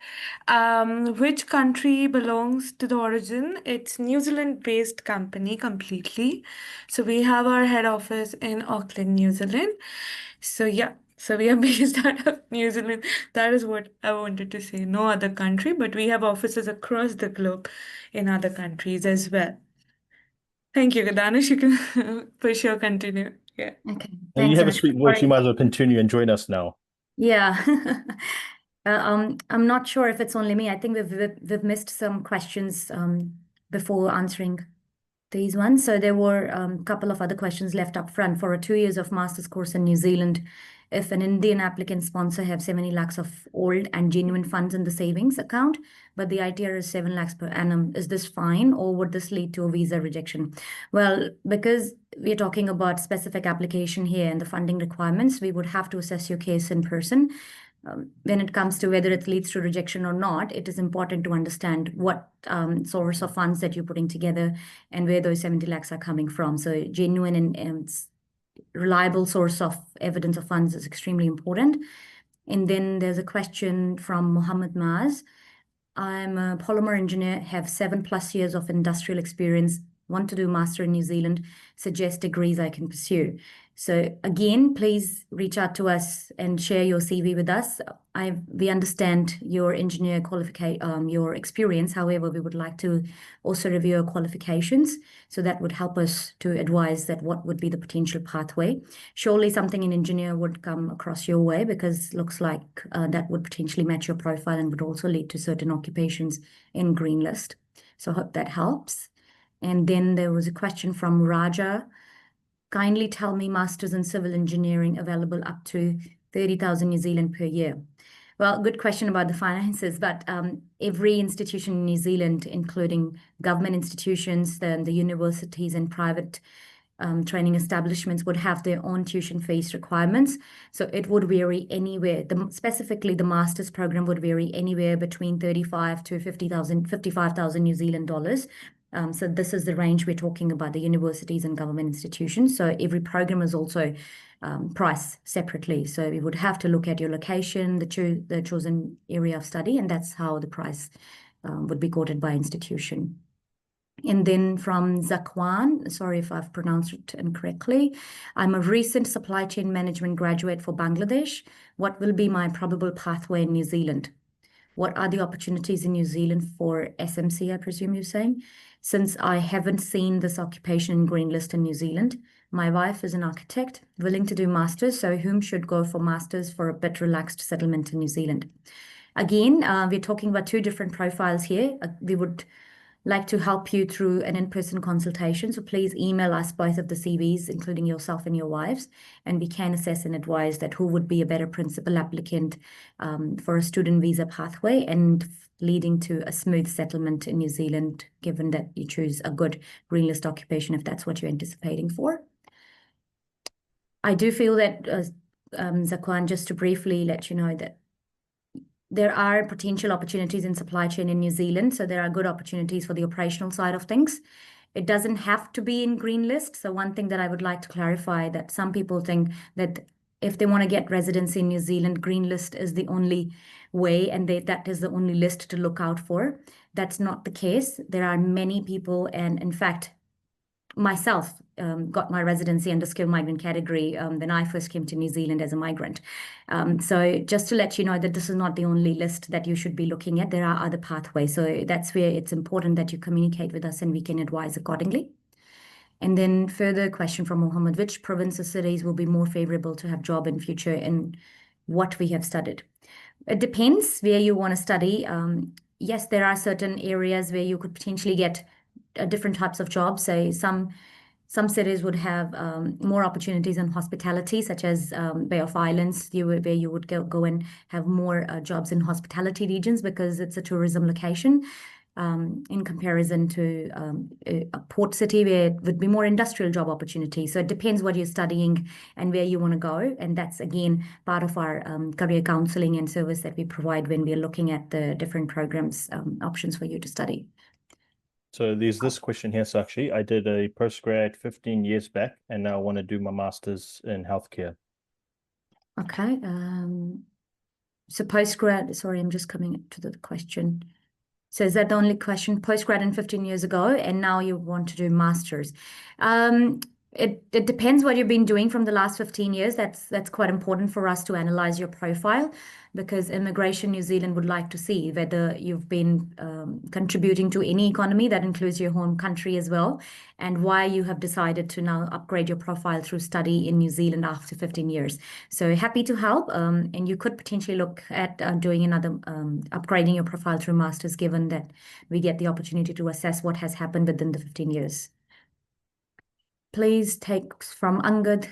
Which country belongs to the origin? It's New Zealand-based company completely. So we have our head office in Auckland, New Zealand. So yeah, so we are based out of New Zealand. That is what I wanted to say. No other country, but we have offices across the globe in other countries as well. Thank you, Danish. You can for sure continue. Yeah. Okay, Now you thanks, have a Anushka. sweet voice. You might as well continue and join us now. Yeah. I'm not sure if it's only me. I think we've missed some questions before answering these ones. So there were a couple of other questions left up front. For a 2 years of master's course in New Zealand, if an Indian applicant sponsor have 70 lakhs of old and genuine funds in the savings account, but the ITR is 7 lakhs per annum, is this fine or would this lead to a visa rejection? Well, because we're talking about specific application here and the funding requirements, we would have to assess your case in person. When it comes to whether it leads to rejection or not, it is important to understand what source of funds that you're putting together and where those 70 lakhs are coming from. So genuine and reliable source of evidence of funds is extremely important. And then there's a question from Mohammed Maz. I'm a polymer engineer, have 7+ years of industrial experience, want to do master in New Zealand, suggest degrees I can pursue. So again, please reach out to us and share your CV with us. We understand your engineer qualification, your experience. However, we would like to also review your qualifications. So that would help us to advise that what would be the potential pathway. Surely something in engineer would come across your way because looks like that would potentially match your profile and would also lead to certain occupations in green list. So I hope that helps. And then there was a question from Raja. Kindly tell me masters in civil engineering available up to 30,000 New Zealand per year. Well, good question about the finances, but every institution in New Zealand, including government institutions, the universities and private training establishments would have their own tuition fees requirements. So it would vary anywhere. Specifically, the master's program would vary anywhere between 35 to 50,000, 55,000 New Zealand dollars. So this is the range we're talking about, the universities and government institutions. So every program is also priced separately. So we would have to look at your location, the chosen area of study, and that's how the price would be quoted by institution. And then from Zakwan, sorry if I've pronounced it incorrectly. I'm a recent supply chain management graduate for Bangladesh. What will be my probable pathway in New Zealand? What are the opportunities in New Zealand for SMC, I presume you're saying? Since I haven't seen this occupation in green list in New Zealand, my wife is an architect, willing to do masters, so whom should go for masters for a bit relaxed settlement in New Zealand? Again, we're talking about two different profiles here. We would like to help you through an in-person consultation. So please email us both of the CVs, including yourself and your wives, and we can assess and advise that who would be a better principal applicant for a student visa pathway and leading to a smooth settlement in New Zealand, given that you choose a good green list occupation if that's what you're anticipating for. I do feel that, Zakwan, just to briefly let you know that there are potential opportunities in supply chain in New Zealand. So there are good opportunities for the operational side of things. It doesn't have to be in green list. So one thing that I would like to clarify that some people think that if they want to get residency in New Zealand, green list is the only way and that is the only list to look out for. That's not the case. There are many people, and in fact, myself got my residency under skilled migrant category when I first came to New Zealand as a migrant. So just to let you know that this is not the only list that you should be looking at. There are other pathways. So that's where it's important that you communicate with us and we can advise accordingly. And then further question from Mohammed, which province or cities will be more favorable to have job in future in what we have studied? It depends where you want to study. Yes, there are certain areas where you could potentially get different types of jobs. Say some cities would have more opportunities in hospitality, such as Bay of Islands, where you would go and have more jobs in hospitality regions because it's a tourism location. in comparison to a port city where it would be more industrial job opportunities. So it depends what you're studying and where you want to go. And that's, again, part of our career counseling and service that we provide when we're looking at the different programs, options for you to study. So there's this question here, Sakshi. I did a postgrad 15 years back, and now I want to do my master's in healthcare. Okay. So postgrad, sorry, I'm just coming to the question. So is that the only question? Postgrad in 15 years ago, and now you want to do masters. It depends what you've been doing from the last 15 years. That's quite important for us to analyze your profile, because Immigration New Zealand would like to see whether you've been contributing to any economy, that includes your home country as well, and why you have decided to now upgrade your profile through study in New Zealand after 15 years. So happy to help, and you could potentially look at doing another upgrading your profile through masters, given that we get the opportunity to assess what has happened within the 15 years. Please take from Angad.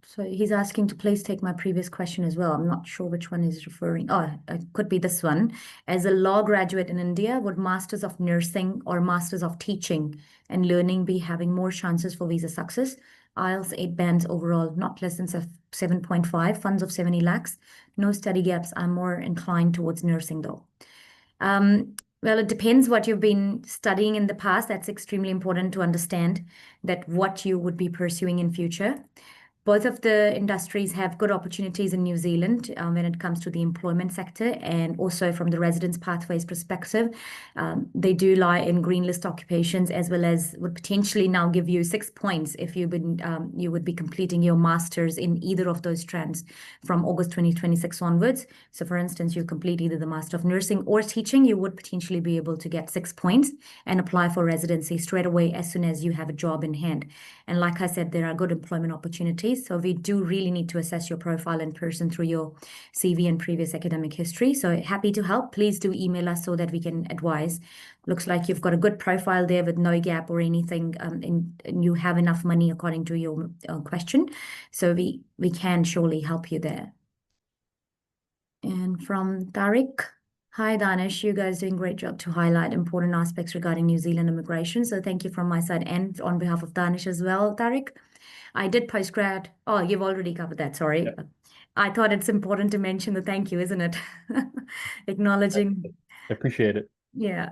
So he's asking to please take my previous question as well. I'm not sure which one he's referring. Oh, it could be this one. As a law graduate in India, would Masters of Nursing or Masters of Teaching and Learning be having more chances for visa success? IELTS 8 bands overall, not less than 7.5, funds of 70 lakhs. No study gaps. I'm more inclined towards nursing though. Well, it depends what you've been studying in the past. That's extremely important to understand that what you would be pursuing in future. Both of the industries have good opportunities in New Zealand when it comes to the employment sector, and also from the residence pathways perspective. They do lie in green list occupations, as well as would potentially now give you 6 points if you've been you would be completing your masters in either of those strands from August 2026 onwards. So for instance, you complete either the Master of Nursing or Teaching, you would potentially be able to get 6 points and apply for residency straight away as soon as you have a job in hand. And like I said, there are good employment opportunities. So we do really need to assess your profile in person through your CV and previous academic history. So happy to help. Please do email us so that we can advise. Looks like you've got a good profile there with no gap or anything, and you have enough money according to your question. So we can surely help you there. And from Tariq. Hi, Danish. You guys doing a great job to highlight important aspects regarding New Zealand immigration. So thank you from my side and on behalf of Danish as well, Tariq. I did postgrad. Oh, you've already covered that. Sorry. Yeah. I thought it's important to mention the thank you, isn't it? Acknowledging. I appreciate it. Yeah.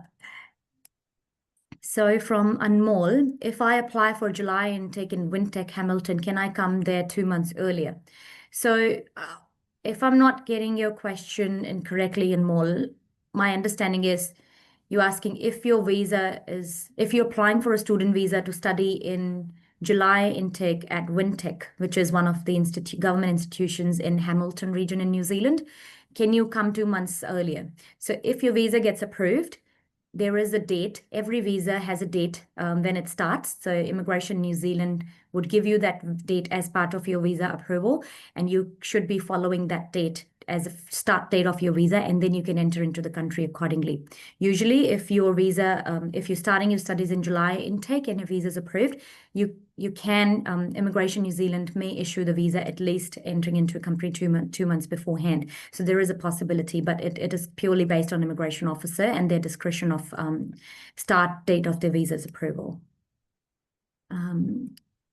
So from Anmol, if I apply for July intake in Wintec Hamilton, can I come there 2 months earlier? So if I'm not getting your question incorrectly, Anmol, my understanding is you're asking if your visa is, if you're applying for a student visa to study in July intake at Wintec, which is one of the government institutions in Hamilton region in New Zealand, can you come 2 months earlier? So if your visa gets approved, there is a date. Every visa has a date when it starts. So Immigration New Zealand would give you that date as part of your visa approval, and you should be following that date as a start date of your visa, and then you can enter into the country accordingly. Usually, if your visa, if you're starting your studies in July intake and your visa is approved, you can, Immigration New Zealand may issue the visa at least entering into a country 2 months beforehand. So there is a possibility, but it is purely based on immigration officer and their discretion of start date of the visa's approval.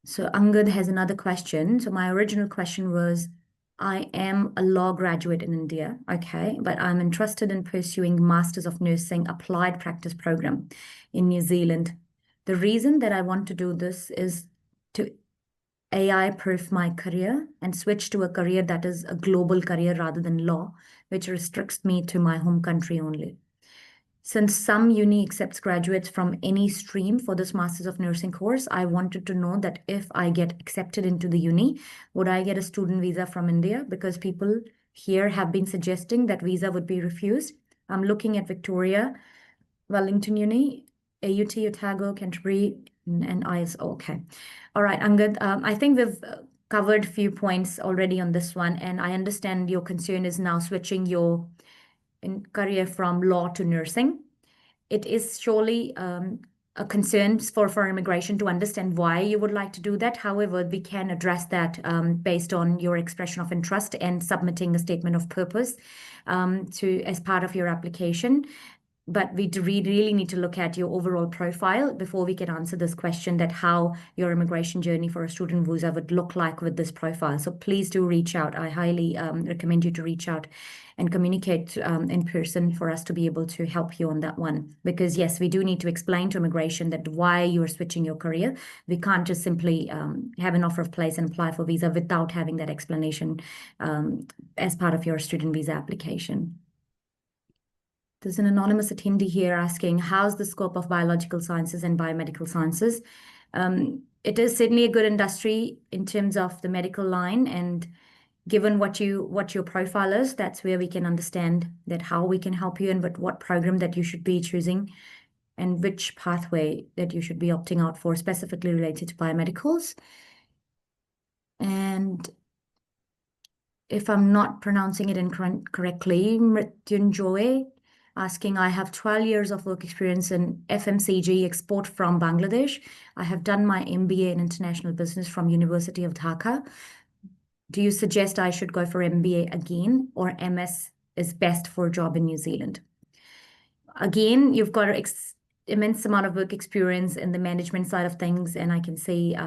So Angad has another question. So my original question was, I am a law graduate in India, okay, but I'm interested in pursuing Masters of Nursing Applied Practice program in New Zealand. The reason that I want to do this is to AI-proof my career and switch to a career that is a global career rather than law, which restricts me to my home country only. Since some uni accepts graduates from any stream for this Masters of Nursing course, I wanted to know that if I get accepted into the uni, would I get a student visa from India? Because people here have been suggesting that visa would be refused. I'm looking at Victoria, Wellington Uni, AUT, Otago, Canterbury, and ISO. Okay. All right, Angad. I think we've covered a few points already on this one, and I understand your concern is now switching your career from law to nursing. It is surely a concern for immigration to understand why you would like to do that. However, we can address that based on your expression of interest and submitting a statement of purpose as part of your application. but we really need to look at your overall profile before we can answer this question, that how your immigration journey for a student visa would look like with this profile. So please do reach out. I highly recommend you to reach out and communicate in person for us to be able to help you on that one. Because yes, we do need to explain to immigration that why you are switching your career. We can't just simply have an offer of place and apply for visa without having that explanation as part of your student visa application. There's an anonymous attendee here asking, how's the scope of biological sciences and biomedical sciences? It is certainly a good industry in terms of the medical line, and given what your profile is, that's where we can understand that how we can help you and what program that you should be choosing and which pathway that you should be opting out for, specifically related to biomedicals. And if I'm not pronouncing it incorrectly, Mrityunjoy asking, I have 12 years of work experience in FMCG export from Bangladesh. I have done my MBA in international business from University of Dhaka. Do you suggest I should go for MBA again, or MS is best for a job in New Zealand? Again, you've got an immense amount of work experience in the management side of things, and I can see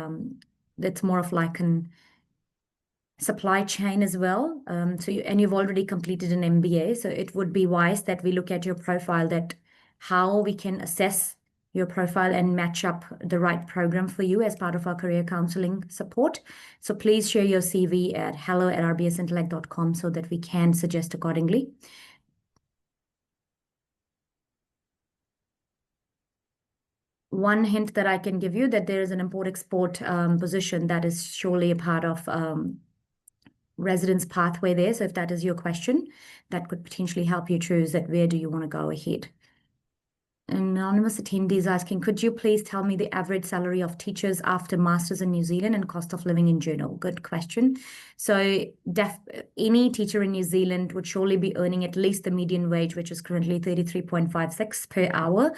that's more of like an supply chain as well. And you've already completed an MBA, so it would be wise that we look at your profile, that how we can assess your profile and match up the right program for you as part of our career counseling support. So please share your CV at hello@rbsintellect.com so that we can suggest accordingly. One hint that I can give you, that there is an import-export position that is surely a part of residence pathway there. So if that is your question, that could potentially help you choose that where do you want to go ahead. Anonymous attendee is asking, could you please tell me the average salary of teachers after masters in New Zealand and cost of living in general? Good question. So any teacher in New Zealand would surely be earning at least the median wage, which is currently 33.56 per hour.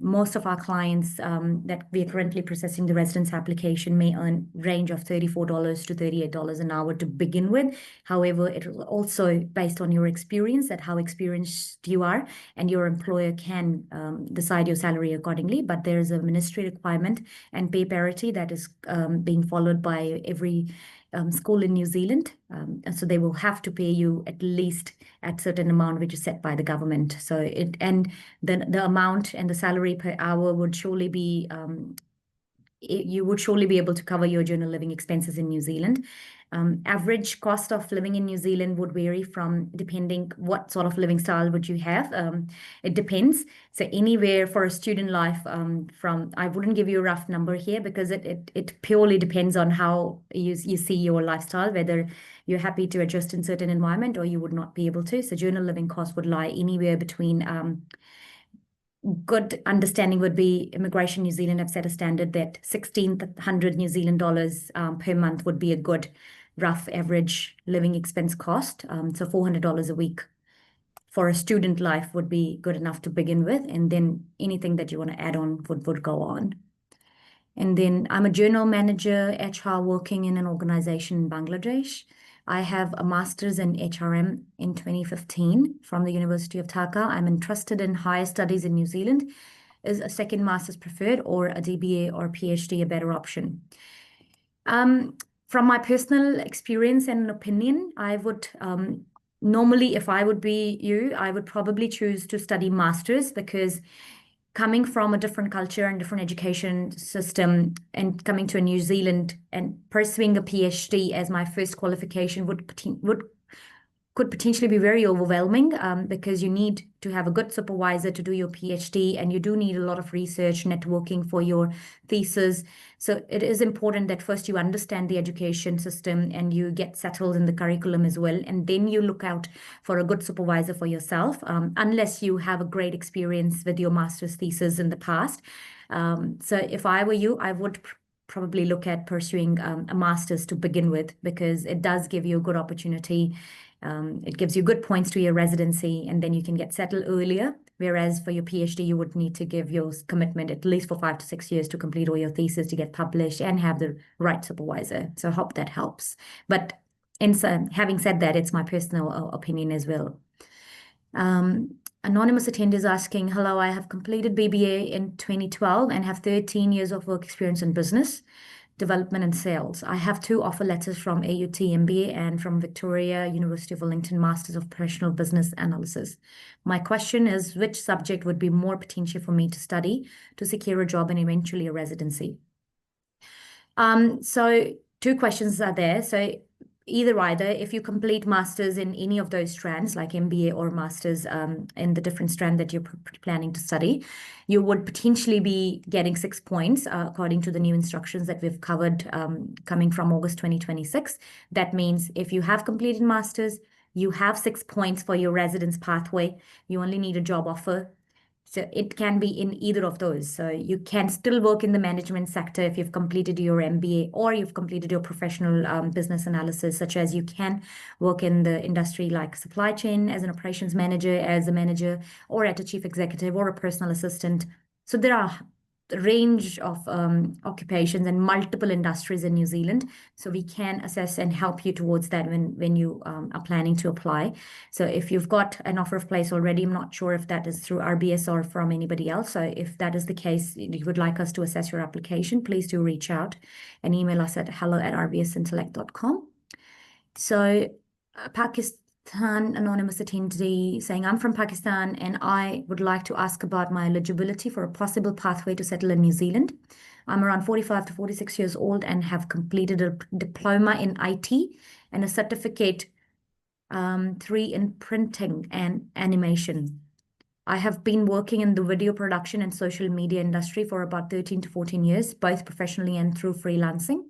Most of our clients that we are currently processing the residence application may earn range of $34 to $38 an hour to begin with. However, it will also based on your experience, that how experienced you are, and your employer can decide your salary accordingly. But there is a ministry requirement and pay parity that is being followed by every school in New Zealand. So they will have to pay you at least at certain amount which is set by the government. So the amount and the salary per hour would surely be you would surely be able to cover your general living expenses in New Zealand. Average cost of living in New Zealand would vary from depending what sort of living style would you have. It depends. So anywhere for a student life from, I wouldn't give you a rough number here because it purely depends on how you see your lifestyle, whether you're happy to adjust in certain environment or you would not be able to. So general living cost would lie anywhere between good understanding would be Immigration New Zealand have set a standard that 1,600 New Zealand dollars per month would be a good rough average living expense cost. So $400 a week for a student life would be good enough to begin with. And then anything that you want to add on would go on. And then I'm a journal manager, HR, working in an organization in Bangladesh. I have a master's in HRM in 2015 from the University of Dhaka. I'm interested in higher studies in New Zealand. Is a second master's preferred, or a DBA or PhD a better option? From my personal experience and opinion, I would normally, if I would be you, I would probably choose to study master's, because coming from a different culture and different education system and coming to New Zealand and pursuing a PhD as my first qualification could potentially be very overwhelming, because you need to have a good supervisor to do your PhD, and you do need a lot of research networking for your thesis. So it is important that first you understand the education system and you get settled in the curriculum as well, and then you look out for a good supervisor for yourself, unless you have a great experience with your master's thesis in the past. So if I were you, I would probably look at pursuing a master's to begin with, because it does give you a good opportunity. It gives you good points to your residency, and then you can get settled earlier. Whereas for your PhD, you would need to give your commitment at least for 5 to 6 years to complete all your thesis, to get published and have the right supervisor. So I hope that helps. But having said that, it's my personal opinion as well. Anonymous attendee is asking, hello, I have completed BBA in 2012 and have 13 years of work experience in business development and sales. I have 2 offer letters from AUT MBA and from Victoria University of Wellington Masters of Professional Business Analysis. My question is, which subject would be more potential for me to study to secure a job and eventually a residency? So 2 questions are there. So either, if you complete masters in any of those strands, like MBA or masters in the different strand that you're planning to study, you would potentially be getting 6 points according to the new instructions that we've covered coming from August 2026. That means if you have completed masters, you have 6 points for your residence pathway. You only need a job offer. So it can be in either of those. So you can still work in the management sector if you've completed your MBA or you've completed your professional business analysis, such as you can work in the industry like supply chain as an operations manager, as a manager, or at a chief executive or a personal assistant. So there are a range of occupations and multiple industries in New Zealand. So we can assess and help you towards that when you are planning to apply. So if you've got an offer of place already, I'm not sure if that is through RBS or from anybody else. So if that is the case, you would like us to assess your application, please do reach out and email us at hello@rbsintellect.com. So Pakistan anonymous attendee saying, I'm from Pakistan and I would like to ask about my eligibility for a possible pathway to settle in New Zealand. I'm around 45 to 46 years old and have completed a diploma in IT and a certificate 3 in printing and animation. I have been working in the video production and social media industry for about 13 to 14 years, both professionally and through freelancing.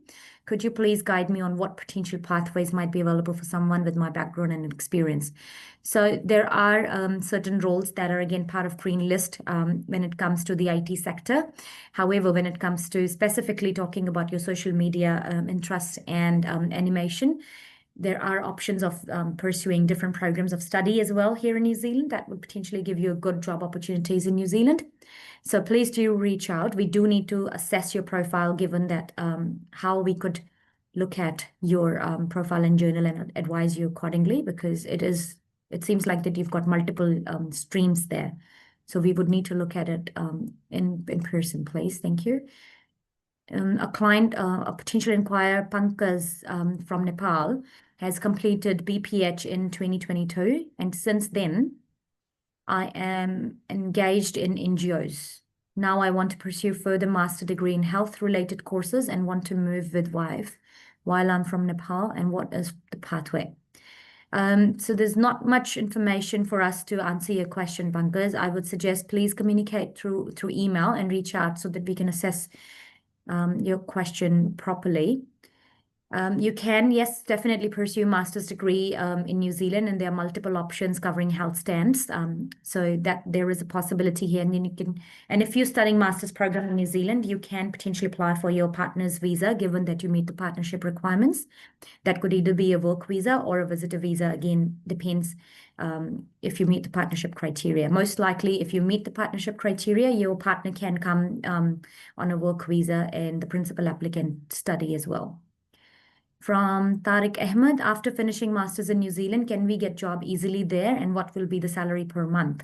Could you please guide me on what potential pathways might be available for someone with my background and experience? So there are certain roles that are again part of green list when it comes to the IT sector. However, when it comes to specifically talking about your social media interests and animation, there are options of pursuing different programs of study as well here in New Zealand that would potentially give you good job opportunities in New Zealand. So please do reach out. We do need to assess your profile given that how we could look at your profile and journal and advise you accordingly, because it seems like that you've got multiple streams there. So we would need to look at it in person, please. Thank you. A client, a potential inquirer, Pankaj from Nepal, has completed BPH in 2022. And since then, I am engaged in NGOs. Now I want to pursue further master degree in health-related courses and want to move with wife while I'm from Nepal. And what is the pathway? So there's not much information for us to answer your question, Pankaj. I would suggest please communicate through email and reach out so that we can assess your question properly. You can, yes, definitely pursue a master's degree in New Zealand, and there are multiple options covering health stands. So that there is a possibility here, and then you can, and if you're studying master's program in New Zealand, you can potentially apply for your partner's visa, given that you meet the partnership requirements. That could either be a work visa or a visitor visa. Again, depends if you meet the partnership criteria. Most likely, if you meet the partnership criteria, your partner can come on a work visa and the principal applicant study as well. From Tariq Ahmed, after finishing masters in New Zealand, can we get job easily there, and what will be the salary per month?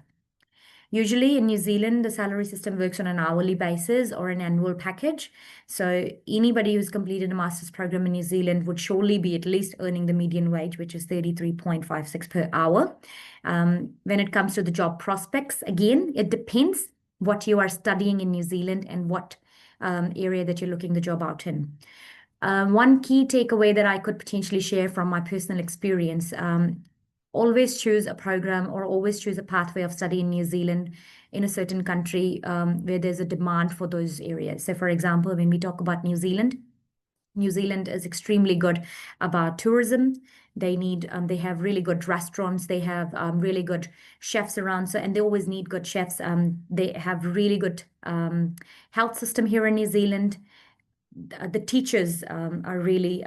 Usually in New Zealand, the salary system works on an hourly basis or an annual package. So anybody who's completed a master's program in New Zealand would surely be at least earning the median wage, which is 33.56 per hour. When it comes to the job prospects, again, it depends what you are studying in New Zealand and what area that you're looking the job out in. One key takeaway that I could potentially share from my personal experience, always choose a program or always choose a pathway of study in New Zealand in a certain country where there's a demand for those areas. So for example, when we talk about New Zealand is extremely good about tourism. They have really good restaurants. They have really good chefs around. So, and they always need good chefs. They have really good health system here in New Zealand. The teachers are really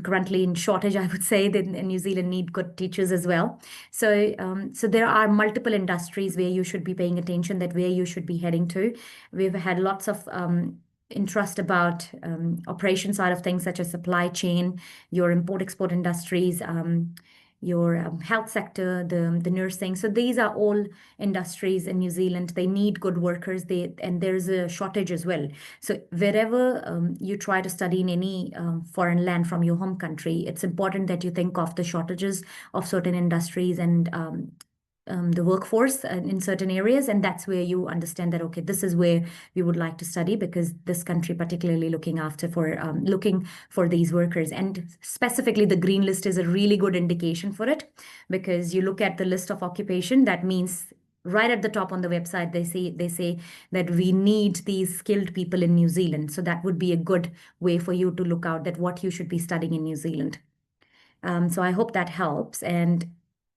currently in shortage, I would say, that in New Zealand need good teachers as well. So there are multiple industries where you should be paying attention, that where you should be heading to. We've had lots of interest about operation side of things, such as supply chain, your import-export industries, your health sector, the nursing. So these are all industries in New Zealand. They need good workers. And there's a shortage as well. So wherever you try to study in any foreign land from your home country, it's important that you think of the shortages of certain industries and the workforce in certain areas, and that's where you understand that okay, this is where we would like to study, because this country particularly looking for these workers. And specifically the green list is a really good indication for it, because you look at the list of occupation, that means right at the top on the website they say that we need these skilled people in New Zealand. So that would be a good way for you to look out that what you should be studying in New Zealand. So I hope that helps. And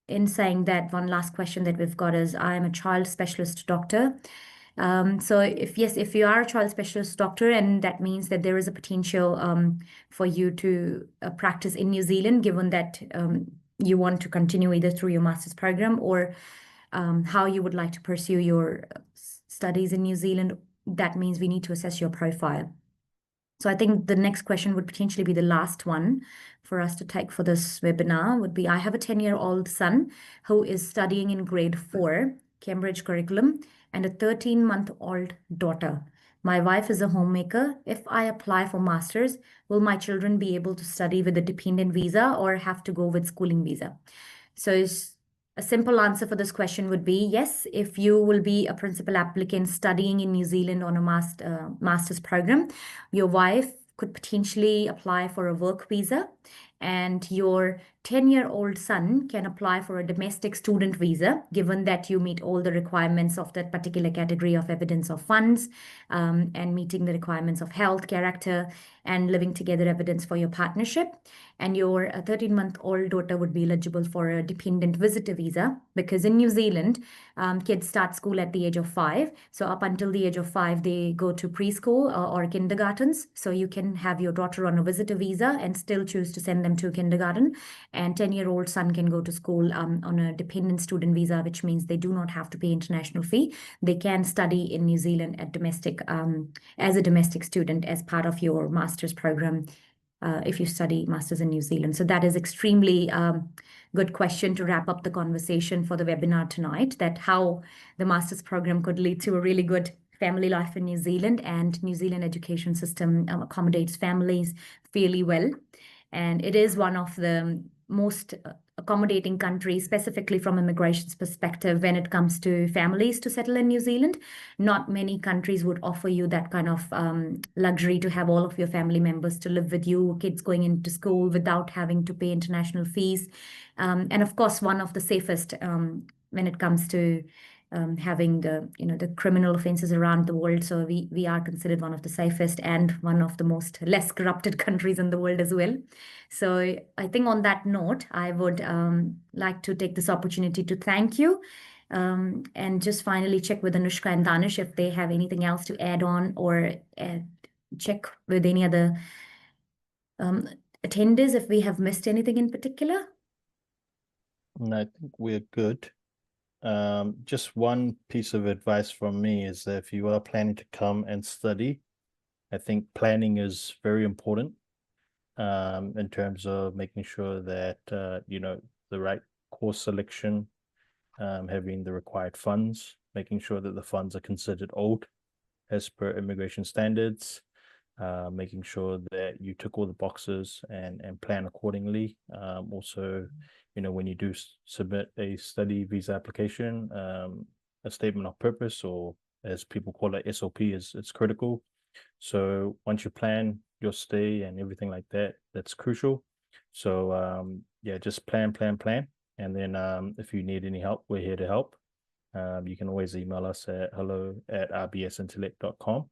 in saying that, one last question that we've got is, I'm a child specialist doctor. So if you are a child specialist doctor, and that means that there is a potential for you to practice in New Zealand, given that you want to continue either through your master's program or how you would like to pursue your studies in New Zealand, that means we need to assess your profile. So I think the next question would potentially be the last one for us to take for this webinar would be, I have a 10-year-old son who is studying in grade 4, Cambridge curriculum, and a 13-month-old daughter. My wife is a homemaker. If I apply for master's, will my children be able to study with a dependent visa or have to go with schooling visa? So a simple answer for this question would be yes, if you will be a principal applicant studying in New Zealand on a master's program, your wife could potentially apply for a work visa, and your 10-year-old son can apply for a domestic student visa, given that you meet all the requirements of that particular category of evidence of funds, and meeting the requirements of health, character, and living together evidence for your partnership. And your 13-month-old daughter would be eligible for a dependent visitor visa, because in New Zealand, kids start school at the age of 5. So up until the age of 5, they go to preschool or kindergartens. So you can have your daughter on a visitor visa and still choose to send them to kindergarten. And 10-year-old son can go to school on a dependent student visa, which means they do not have to pay international fee. They can study in New Zealand at as a domestic student as part of your master's program, if you study master's in New Zealand. So that is extremely good question to wrap up the conversation for the webinar tonight, that how the master's program could lead to a really good family life in New Zealand, and New Zealand education system accommodates families fairly well. And it is one of the most accommodating countries, specifically from immigration's perspective, when it comes to families to settle in New Zealand. Not many countries would offer you that kind of luxury to have all of your family members to live with you, kids going into school without having to pay international fees. And of course, one of the safest when it comes to having the criminal offenses around the world. So we are considered one of the safest and one of the most less corrupted countries in the world as well. So I think on that note, I would like to take this opportunity to thank you, and just finally check with Anushka and Danish if they have anything else to add on, or check with any other attendees if we have missed anything in particular. And I think we're good. Just one piece of advice from me is that if you are planning to come and study, I think planning is very important in terms of making sure that the right course selection, having the required funds, making sure that the funds are considered owed as per immigration standards, making sure that you tick all the boxes and plan accordingly. Also, when you do submit a study visa application, a statement of purpose, or as people call it, SOP, it's critical. So once you plan your stay and everything like that, that's crucial. So yeah, just plan. And then if you need any help, we're here to help. You can always email us at hello@rbsintellect.com,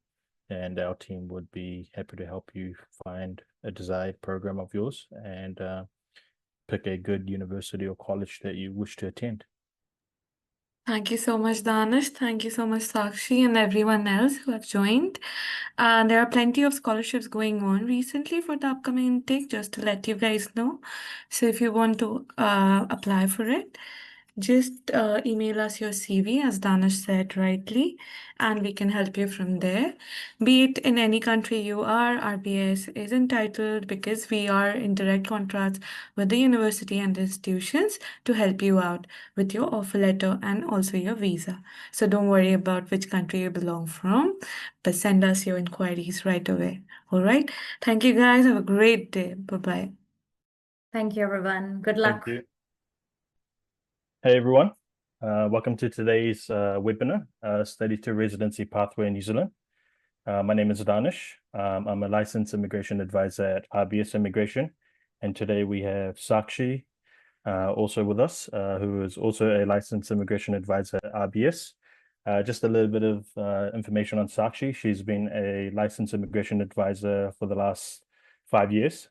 and our team would be happy to help you find a desired program of yours and pick a good university or college that you wish to attend. Thank you so much, Danish. Thank you so much, Sakshi, and everyone else who have joined. There are plenty of scholarships going on recently for the upcoming intake, just to let you guys know. So if you want to apply for it, just email us your CV, as Danish said rightly, and we can help you from there. Be it in any country you are, RBS is entitled, because we are in direct contracts with the university and the institutions, to help you out with your offer letter and also your visa. So don't worry about which country you belong from, but send us your inquiries right away. All right. Thank you guys. Have a great day. Bye-bye. Thank you, everyone. Good Thank luck. you. Hey, everyone. Welcome to today's webinar, Study to Residency Pathway in New Zealand. My name is Danish. I'm a licensed immigration advisor at RBS Immigration. And today we have Sakshi also with us, who is also a licensed immigration advisor at RBS. Just a little bit of information on Sakshi. She's been a licensed immigration advisor for the last 5 years.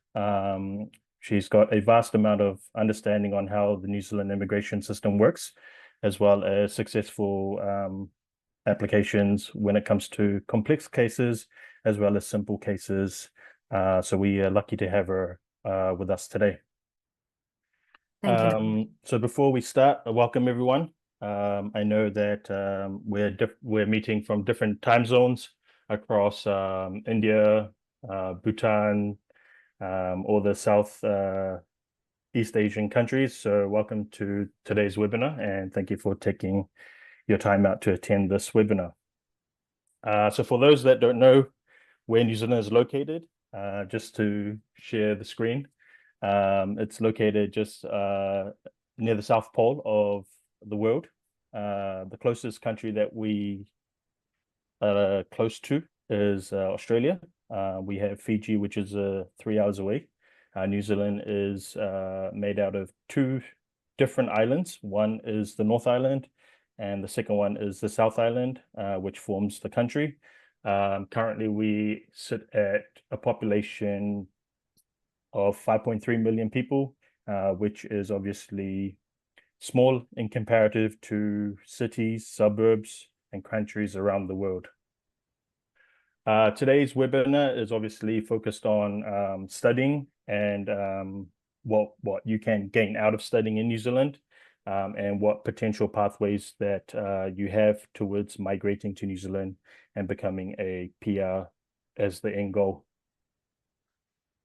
She's got a vast amount of understanding on how the New Zealand immigration system works, as well as successful applications when it comes to complex cases, as well as simple cases. So we are lucky to have her with us today. Thank you. So before we start, welcome everyone. I know that we're meeting from different time zones across India, Bhutan, all the South East Asian countries. So welcome to today's webinar, and thank you for taking your time out to attend this webinar. So for those that don't know where New Zealand is located, just to share the screen, it's located just near the South Pole of the world. The closest country that we are close to is Australia. We have Fiji, which is 3 hours away. New Zealand is made out of 2 different islands. One is the North Island, and the second one is the South Island, which forms the country. Currently, we sit at a population of 5.3 million people, which is obviously small in comparative to cities, suburbs, and countries around the world. Today's webinar is obviously focused on studying and what you can gain out of studying in New Zealand, and what potential pathways that you have towards migrating to New Zealand and becoming a PR as the end goal.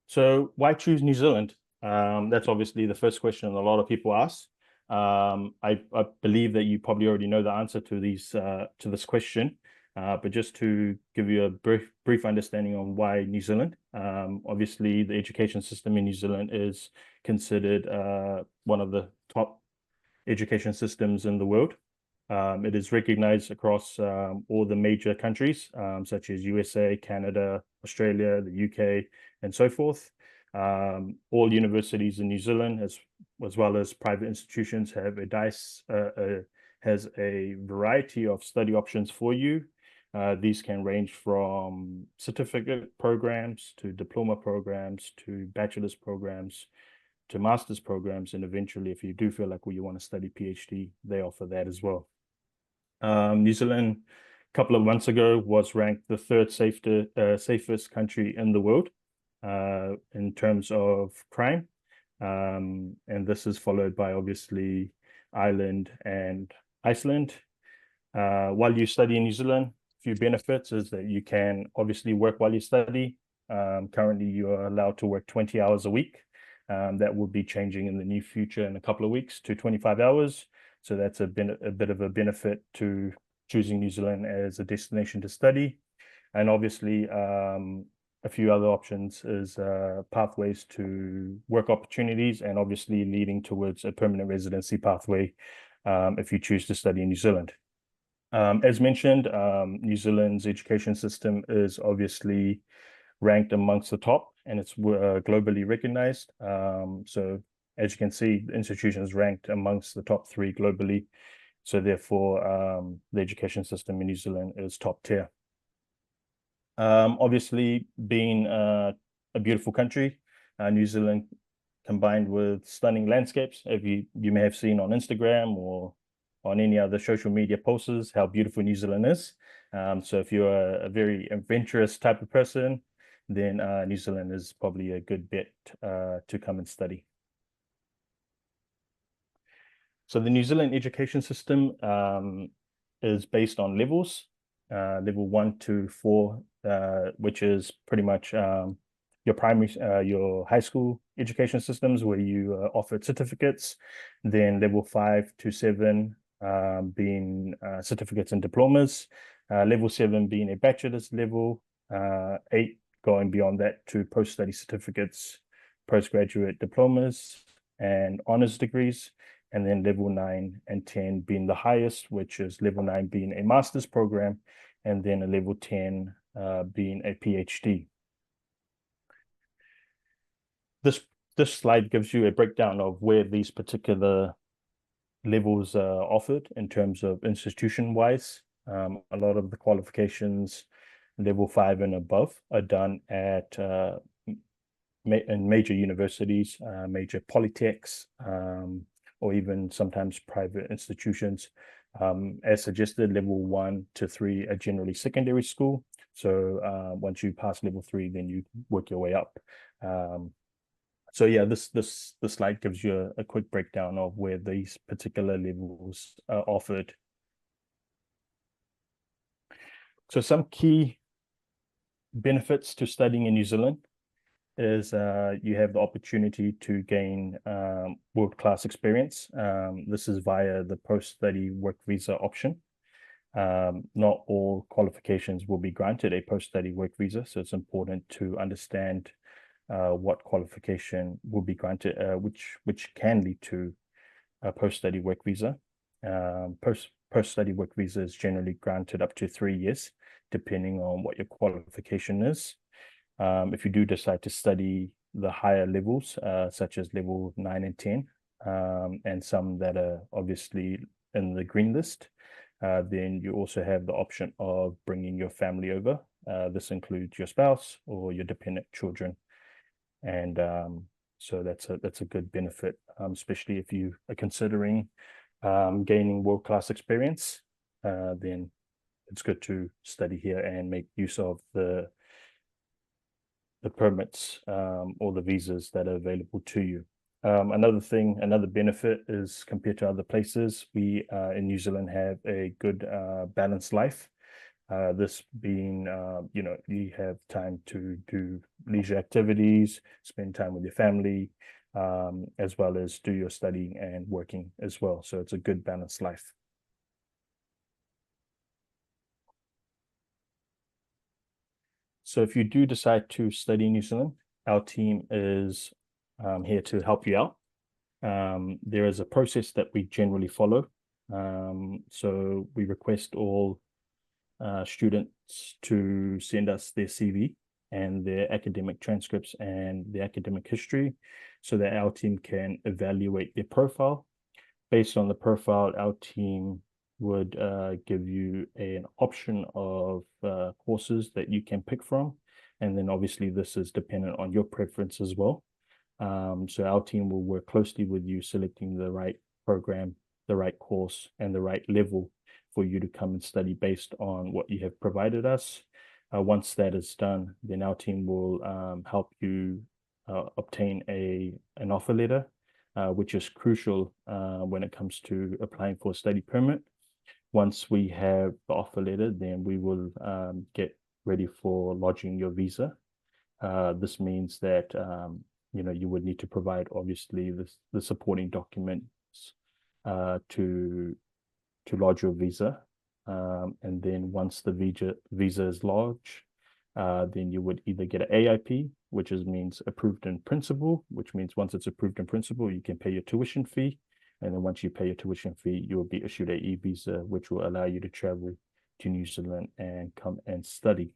So why choose New Zealand? That's obviously the first question a lot of people ask. I believe that you probably already know the answer to this question. But just to give you a brief understanding on why New Zealand, obviously the education system in New Zealand is considered one of the top education systems in the world. It is recognized across all the major countries, such as USA, Canada, Australia, the UK, and so forth. All universities in New Zealand, as well as private institutions, have has a variety of study options for you. These can range from certificate programs to diploma programs to bachelor's programs to master's programs, and eventually, if you do feel like you want to study PhD, they offer that as well. New Zealand, a couple of months ago, was ranked the 3rd safest country in the world in terms of crime, and this is followed by obviously Ireland and Iceland. While you study in New Zealand, few benefits is that you can obviously work while you study. Currently, you are allowed to work 20 hours a week. That will be changing in the near future in a couple of weeks to 25 hours. So that's a bit of a benefit to choosing New Zealand as a destination to study. And obviously, a few other options is pathways to work opportunities, and obviously leading towards a permanent residency pathway if you choose to study in New Zealand. As mentioned, New Zealand's education system is obviously ranked amongst the top, and it's globally recognized. So as you can see, the institution is ranked amongst the top 3 globally. So therefore, the education system in New Zealand is top tier. Obviously, being a beautiful country, New Zealand, combined with stunning landscapes, if you may have seen on Instagram or on any other social media posters how beautiful New Zealand is. So if you're a very adventurous type of person, then New Zealand is probably a good bet to come and study. So the New Zealand education system is based on levels, level 1 to 4, which is pretty much your primary, your high school education systems where you offer certificates. Then level 5 to 7 being certificates and diplomas. Level 7 being a bachelor's level. 8 going beyond that to post-study certificates, postgraduate diplomas, and honors degrees. And then level 9 and 10 being the highest, which is level 9 being a master's program, and then a level 10 being a PhD. This slide gives you a breakdown of where these particular levels are offered in terms of institution-wise. A lot of the qualifications, level 5 and above, are done at in major universities, major polytechs, or even sometimes private institutions. As suggested, level 1 to 3 are generally secondary school. So once you pass level 3, then you work your way up. So yeah, this slide gives you a quick breakdown of where these particular levels are offered. So some key benefits to studying in New Zealand is you have the opportunity to gain world-class experience. This is via the post-study work visa option. Not all qualifications will be granted a post-study work visa, so it's important to understand what qualification will be granted, which can lead to a post-study work visa. Post-study work visa is generally granted up to 3 years, depending on what your qualification is. If you do decide to study the higher levels, such as level 9 and 10, and some that are obviously in the green list, then you also have the option of bringing your family over. This includes your spouse or your dependent children. And so that's a good benefit, especially if you are considering gaining world-class experience. Then it's good to study here and make use of the permits or the visas that are available to you. Another benefit is compared to other places, we in New Zealand have a good balanced life. This being, you have time to do leisure activities, spend time with your family, as well as do your studying and working as well. So it's a good balanced life. So if you do decide to study in New Zealand, our team is here to help you out. There is a process that we generally follow. So we request all students to send us their CV and their academic transcripts and their academic history so that our team can evaluate their profile. Based on the profile, our team would give you an option of courses that you can pick from. And then obviously this is dependent on your preference as well. So our team will work closely with you, selecting the right program, the right course, and the right level for you to come and study based on what you have provided us. Once that is done, then our team will help you obtain an offer letter, which is crucial when it comes to applying for a study permit. Once we have the offer letter, then we will get ready for lodging your visa. This means that you would need to provide obviously the supporting documents to lodge your visa, and then once the visa is lodged, then you would either get an AIP, which means approved in principle, which means once it's approved in principle, you can pay your tuition fee, and then once you pay your tuition fee, you will be issued an e-visa, which will allow you to travel to New Zealand and come and study.